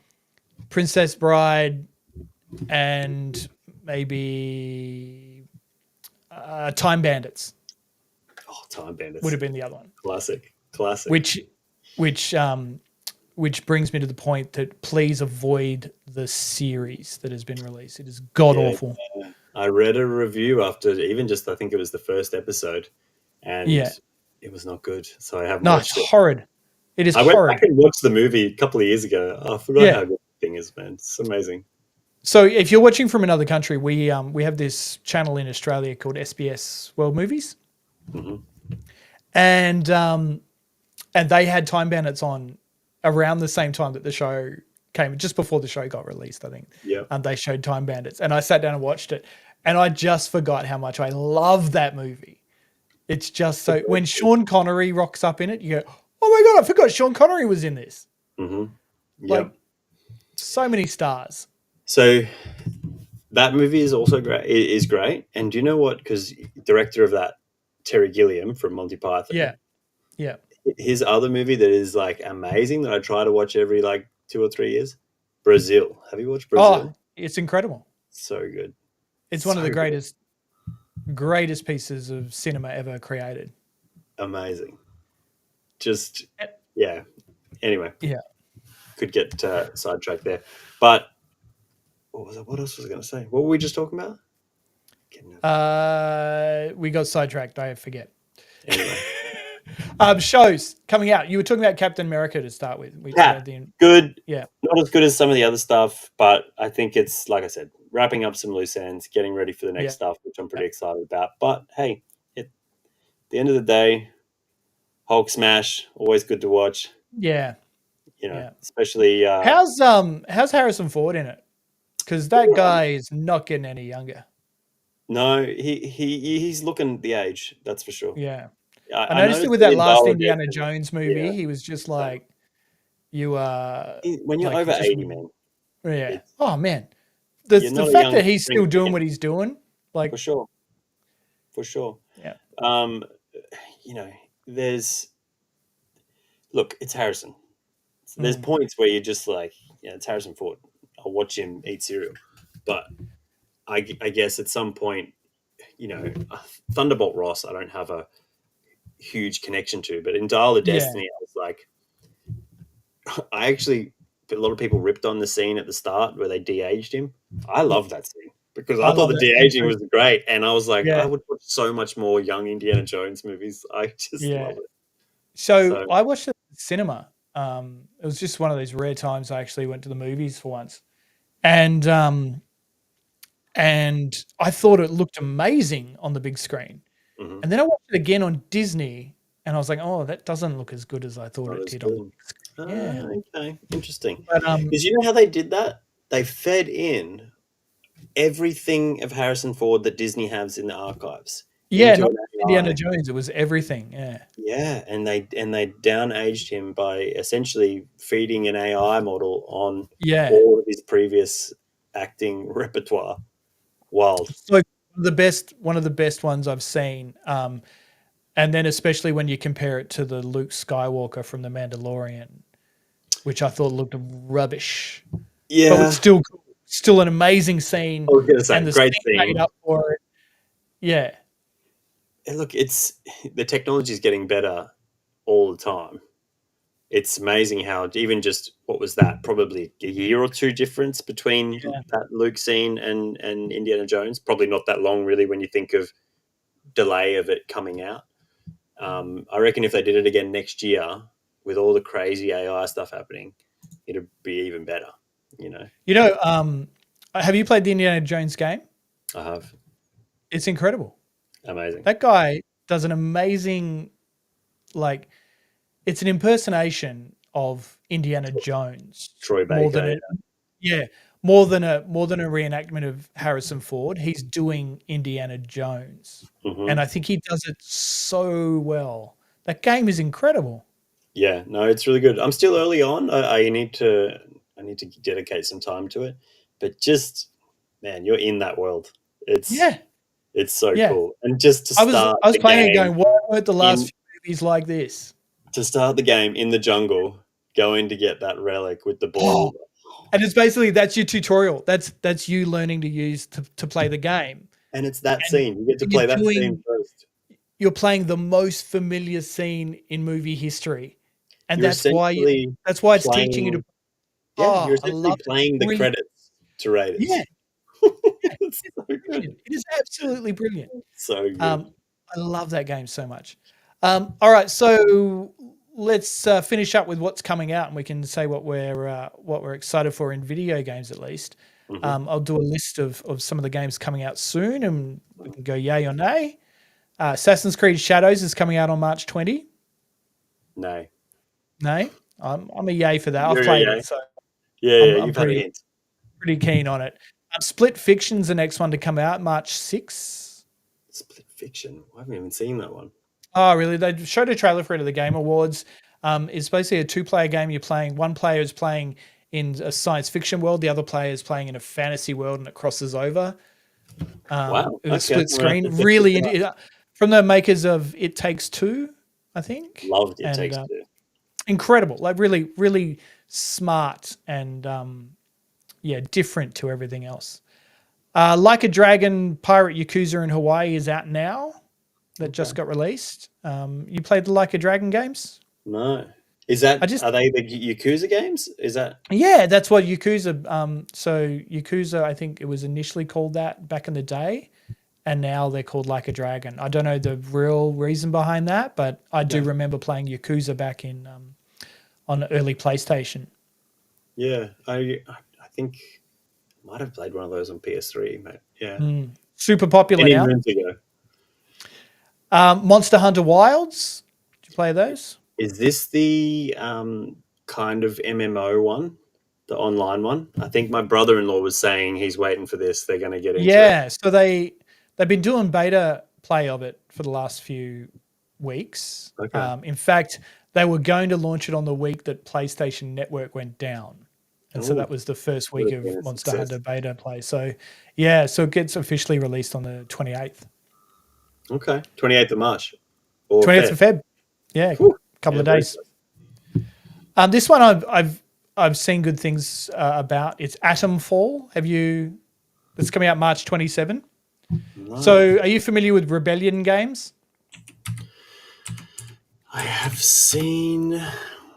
Princess Bride, and maybe Time Bandits Oh, Time Bandits. would have been the other one. Classic. Which brings me to the point that please avoid the series that has been released. It is god awful. Yeah. I read a review after even just, I think it was the first episode, and it was not good. So I haven't No, it's watched it. horrid. It is I went horrid. back and watched the movie a couple of years ago. I forgot Yeah. how good the thing is, man. It's amazing. So if you're watching from another country, we have this channel in Australia called SBS World Movies, and they had Time Bandits on around the same time that the show came, just before the show got released, I think. Yeah. And they showed Time Bandits, and I sat down and watched it, and I just forgot how much I love that movie. It's just so when Sean Connery rocks up in it, you go, "Oh my god, I forgot Sean Connery was in this." Mm-hmm. Like so many stars. So that movie is also great. It is great. And do you know what? Because director of that, Terry Gilliam from Monty Python. Yeah. His other movie that is like amazing that I try to watch every like 2 or 3 years, Brazil. Have you watched Brazil? Oh, it's incredible. So good. It's one of the So good. greatest pieces of cinema ever created. Amazing. Just yeah. Anyway. Yeah. Could get sidetracked there, but what else was I going to say? What were we just talking about? We got sidetracked. I forget. Anyway. Shows coming out. You were talking about Captain America to start with. Good. Yeah. Not as good as some of the other stuff, but I think it's, like I said, wrapping up some loose ends, getting ready for the next stuff, which I'm pretty excited about. But hey, at the end of the day, Hulk smash, always good to watch. Yeah, You know, yeah. especially How's Harrison Ford in it? Because that guy is not getting any younger. no, he's looking the age, that's for sure. Yeah. I I noticed it noticed with it that in last Biologic, Indiana and Jones movie. yeah, He was just same. like, you are When you're like over just 80, man, yeah. it's Oh man. you're The not a fact young that he's spring still doing chicken, what he's doing, for like sure, for sure. yeah. Um, you know, there's look, it's Harrison. So there's Mm, points where you're just like, yeah, it's Harrison Ford. I'll watch him eat cereal, but I guess at some point, Thunderbolt Ross, I don't have a huge connection to, but in Dial of yeah. Destiny, I was like, I actually, a lot of people ripped on the scene at the start where they de-aged him. I Yeah. love that scene because I I thought love the that scene de-aging too. was great, and I was like, I Yeah. would watch so much more young Indiana Jones movies. I just Yeah. love it. So So, I watched it at the cinema. It was just one of those rare times I actually went to the movies for once. And and I thought it looked amazing on the big screen. mhm, And then I watched it again on Disney and I was like, "Oh, that doesn't look as good as I thought not it as did on the good. big screen." Yeah. Okay, interesting. But Because you know how they did that? They fed in everything of Harrison Ford that Disney has in the archives yeah, into not an Indiana AI. Jones, it was everything. Yeah. Yeah, and they down aged him by essentially feeding an AI model on Yeah. all of his previous acting repertoire. Wild. So one of the best ones I've seen. And then especially when you compare it to the Luke Skywalker from The Mandalorian, which I thought looked rubbish, but was Yeah, still an amazing I scene, was gonna say and the great scene made scene. up for it. Yeah, And look, it's the technology is getting better all the time. It's amazing how even just what was that, probably a year or two difference between yeah, that Luke scene and Indiana Jones. Probably not that long, really, when you think of delay of it coming out. I reckon if they did it again next year with all the crazy AI stuff happening, it'd be even better. You know, you know, have you played the Indiana Jones game? I have It's incredible. amazing That guy does an amazing like it's an impersonation of Indiana Jones Troy more Baker. than Yeah. it yeah, more than a reenactment of Harrison Ford. He's doing Indiana Jones, and Hmm. I think he does it so well. That game is incredible. Yeah, no, it's really good. I'm still early on. I need to dedicate some time to it, but just man, you're in that world. It's Yeah, it's so yeah. cool, and just I was playing it going, "Why weren't the last in few movies like this?" to start the game in the jungle, going to get that relic with the Oh, ball. and it's basically that's your tutorial. That's you learning to use to play the game, And it's that and scene. You get to you're play that scene doing first. you're playing the most familiar scene in movie history, and You're essentially that's why it's teaching you to. playing. Yeah, you're Oh, I essentially love it. It's playing the brilliant. credits to Yeah, Raiders. yeah, It's it's so good. brilliant. It is absolutely brilliant. So good. Um, I love that game so much. All right, so let's finish up with what's coming out, and we can say what we're excited for in video games at least. Hmm. I'll do a list of some of the games coming out soon, and we can go yay or nay. Assassin's Creed Shadows is coming out on March 20. No. Nay, I'm a yay for that. I've Yeah, played yeah, it, so yeah, yeah. I'm You've had a hint. pretty keen on it. Split Fiction's the next one to come out March 6. Split Fiction. I haven't even seen that one. Oh, really? They showed a trailer for it at the Game Awards. It's basically a two-player game. You're playing. One player is playing in a science fiction world. The other player is playing in a fantasy world, and it crosses over. Wow. It was Okay. split I'm gonna have screen. to check this Really, out. from the makers of It Takes Two, I think, Loved It and Takes Two. incredible. Like really, really smart and yeah, different to everything else. Like a Dragon Pirate Yakuza in Hawaii is out now. That Okay. just got released. You played the Like a Dragon games? No. Is I that just are they the Yakuza games? Is that yeah, that's what Yakuza. So Yakuza, I think it was initially called that back in the day, and now they're called Like a Dragon. I don't know the real reason behind that, but I do okay? remember playing Yakuza back in on the early PlayStation. Yeah. I think I might have played one of those on PS3, mate. Yeah. Super popular Many now. moons ago. Monster Hunter Wilds. Did you play those? Is this the kind of MMO one, the online one? I think my brother-in-law was saying he's waiting for this. They're going to get into it. Yeah, so they've been doing beta play of it for the last few weeks. Okay. In fact, they were going to launch it on the week that PlayStation Network went down. And so Ooh, that was the first would week have been of a Monster success. Hunter beta play. So, yeah, so it gets officially released on the 28th. Okay, 28th of March or 28th Feb. of Feb. Yeah, Whew. a couple Yeah, of very days. close. This one I've seen good things about. It's Atom Fall. It's coming out March 27. No. So, are you familiar with Rebellion games? I have seen.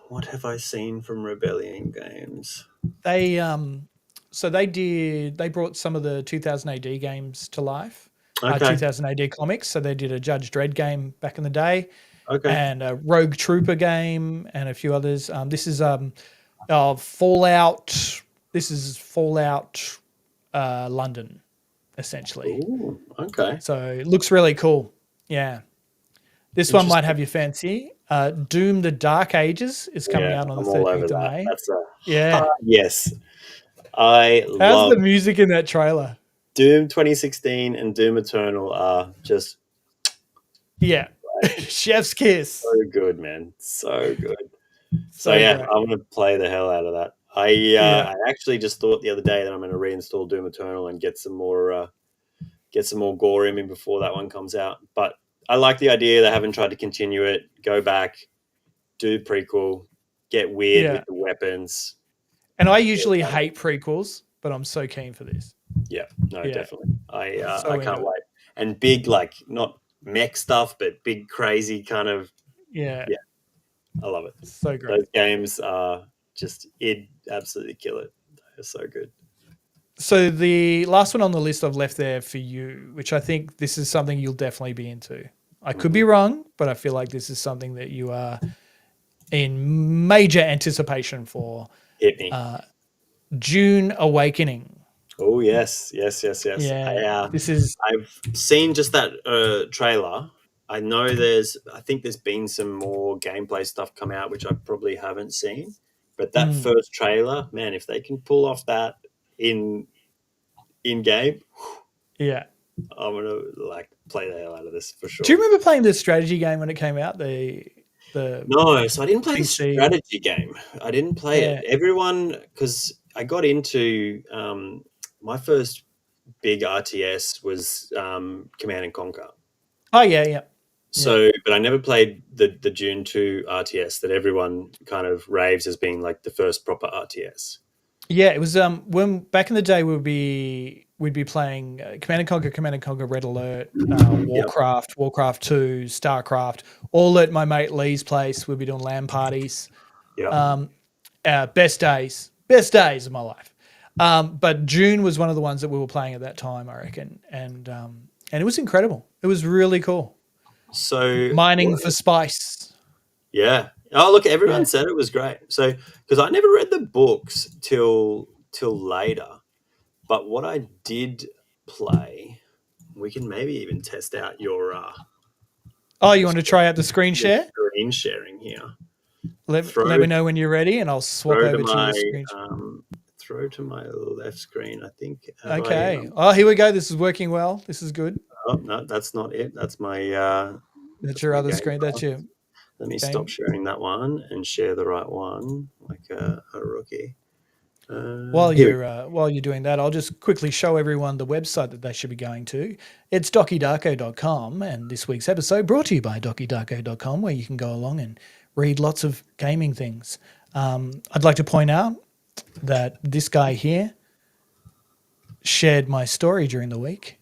What have I seen from Rebellion games? They they brought some of the 2000 AD games to life. Okay. 2000 AD comics. So they did a Judge Dredd game back in the day, Okay. and a Rogue Trooper game, and a few others. This is Fallout. This is Fallout London, essentially. Ooh, okay. So it looks really cool. Yeah. This one might have your fancy. Doom: The Dark Ages is coming out on the I'm all over 13th of that. May. That's a Yeah. hard yes. I How's love the music in that trailer? Doom 2016 and Doom Eternal are just Yeah. Chef's kiss. so good, man. So good. So So yeah, great. I'm gonna play the hell out of that. Yeah. I actually just thought the other day that I'm gonna reinstall Doom Eternal and get some more gore in me before that one comes out. But I like the idea. They haven't tried to continue it. Go back, do prequel, get weird Yeah. with the weapons. And I usually hate prequels, but I'm so keen for this. Yeah, no, Yeah. definitely. I So can't into it. wait. And big, like not mech stuff, but big, crazy kind of. Yeah. Yeah. I love it. So great. Those games are just absolutely kill it. They're so good. So the last one on the list I've left there for you, which I think this is something you'll definitely be into. I could be wrong, but I feel like this is something that you are in major anticipation for. Hit me. Dune Awakening. Oh yes. Yeah. I've seen just that trailer. I know I think there's been some more gameplay stuff come out which I probably haven't seen. But that first trailer, man, if they can pull off that in game, Yeah. I'm gonna like play the hell out of this for sure. Do you remember playing the strategy game when it came out? No, so I didn't play the PC. strategy game. I didn't play it. Everyone, because I got into my first big RTS was Command and Conquer. Oh yeah. So, but I never played the Dune 2 RTS that everyone kind of raves as being like the first proper RTS. Yeah, it was when back in the day we'd be playing Command and Conquer Red Alert, Warcraft 2, StarCraft, all at my mate Lee's place. We'd be doing LAN parties. Yeah. Best days of my life. But June was one of the ones that we were playing at that time, I reckon, and it was incredible. It was really cool. So mining for spice. Yeah. Oh, look, everyone said it was great. So, because I never read the books till later, but what I did play, we can maybe even test out your. You want to try out the screen share? Screen sharing here. Let me know when you're ready, and I'll swap over to your screen. Throw to my left screen. I think. Okay. Here we go. This is working well. This is good. Oh no, that's not it. That's my. That's your other screen. That's your. Let me stop sharing that one and share the right one, like a rookie. While you're doing that, I'll just quickly show everyone the website that they should be going to. It's DockyDarko.com, and this week's episode brought to you by DockyDarko.com, where you can go along and read lots of gaming things. I'd like to point out that this guy here shared my story during the week.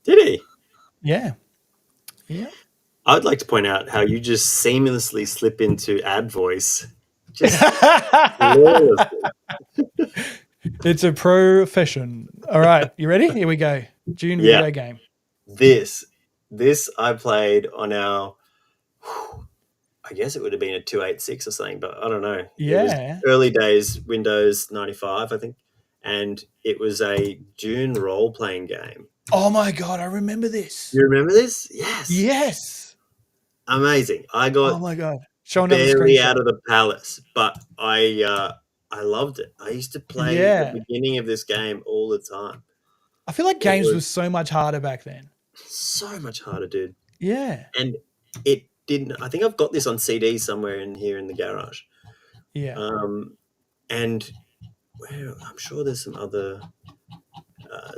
Did he? Yeah. I'd like to point out how you just seamlessly slip into ad voice. Just It's a profession. All right, you ready? Here we go. June video game. This I played on our. I guess it would have been a 286 or something, but I don't know. Yeah. It was early days, Windows 95, I think, and it was a Dune role-playing game. Oh my god, I remember this. You remember this? Yes. amazing. I got Oh my god! Show another barely screenshot. out of the palace, but I loved it. I used to play the Yeah, beginning of this game all the time. I feel like It games was was so much harder back then. so much harder, dude. Yeah, And it didn't. I think I've got this on CD somewhere in here in the garage. yeah. And I'm sure there's some other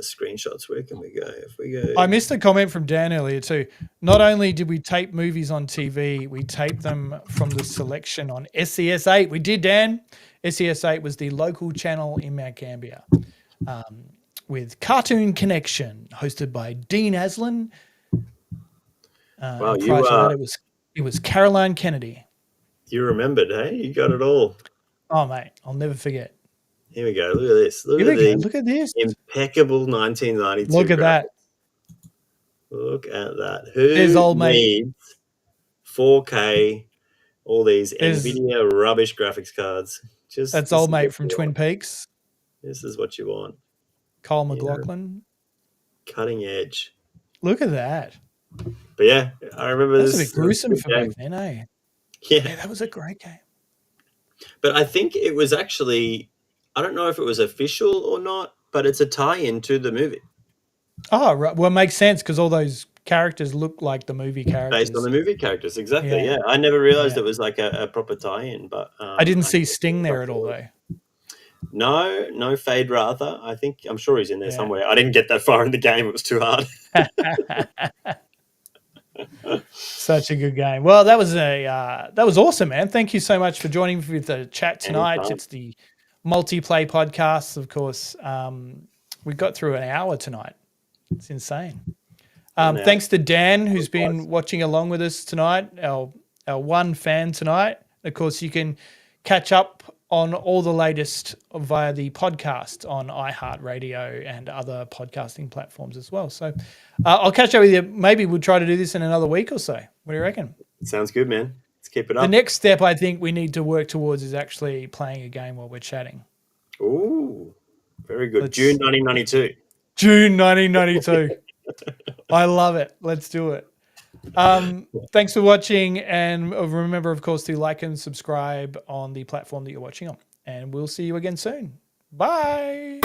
screenshots. Where can we go? If we I go, missed a comment from Dan earlier too. Not only did we tape movies on TV, we taped them from the selection on SES8. We did, Dan. SES8 was the local channel in Mount Gambier, with Cartoon Connection, hosted by Dean Aslan. wow, And prior to that, it was Caroline Kennedy. you remembered, hey? You got it all. Oh mate, I'll never forget. Here we go. Look at this. Look Here at we go. the Look at this. impeccable 1992 Look at that. graphics. Look at that. Who There's old mate. needs 4K, all these There's NVIDIA rubbish graphics cards? That's old mate from Twin Peaks, This is what you want. Cole You know, McLaughlin. cutting edge. Look at that. But yeah, I remember That's a this. bit gruesome for game. back then, eh? Yeah. Yeah, that was a great game. But I think it was actually, I don't know if it was official or not, but it's a tie-in to the movie. Oh, right. Well, it makes sense because all those characters look like the movie characters. Based on the movie characters, exactly. Yeah. Yeah, I never realized it was like a proper tie-in, but I didn't see Sting there at all, though. No Fade Rather. I'm sure he's in there Yeah. somewhere. I didn't get that far in the game; it was too hard. Such a good game. Well, that was awesome, man. Thank you so much for joining me with the chat tonight. Anytime. It's the Multiplay podcast, of course. We got through an hour tonight. It's insane. Thanks to Dan, who's been watching along with us tonight, our one fan tonight. Of course, you can catch up on all the latest via the podcast on iHeartRadio and other podcasting platforms as well. So I'll catch up with you. Maybe we'll try to do this in another week or so. What do you reckon? Sounds good, man. Let's keep it up. The next step I think we need to work towards is actually playing a game while we're chatting. Ooh, very good. June 1992. June 1992. I love it. Let's do it. Thanks for watching, and remember, of course, to like and subscribe on the platform that you're watching on, and we'll see you again soon. Bye.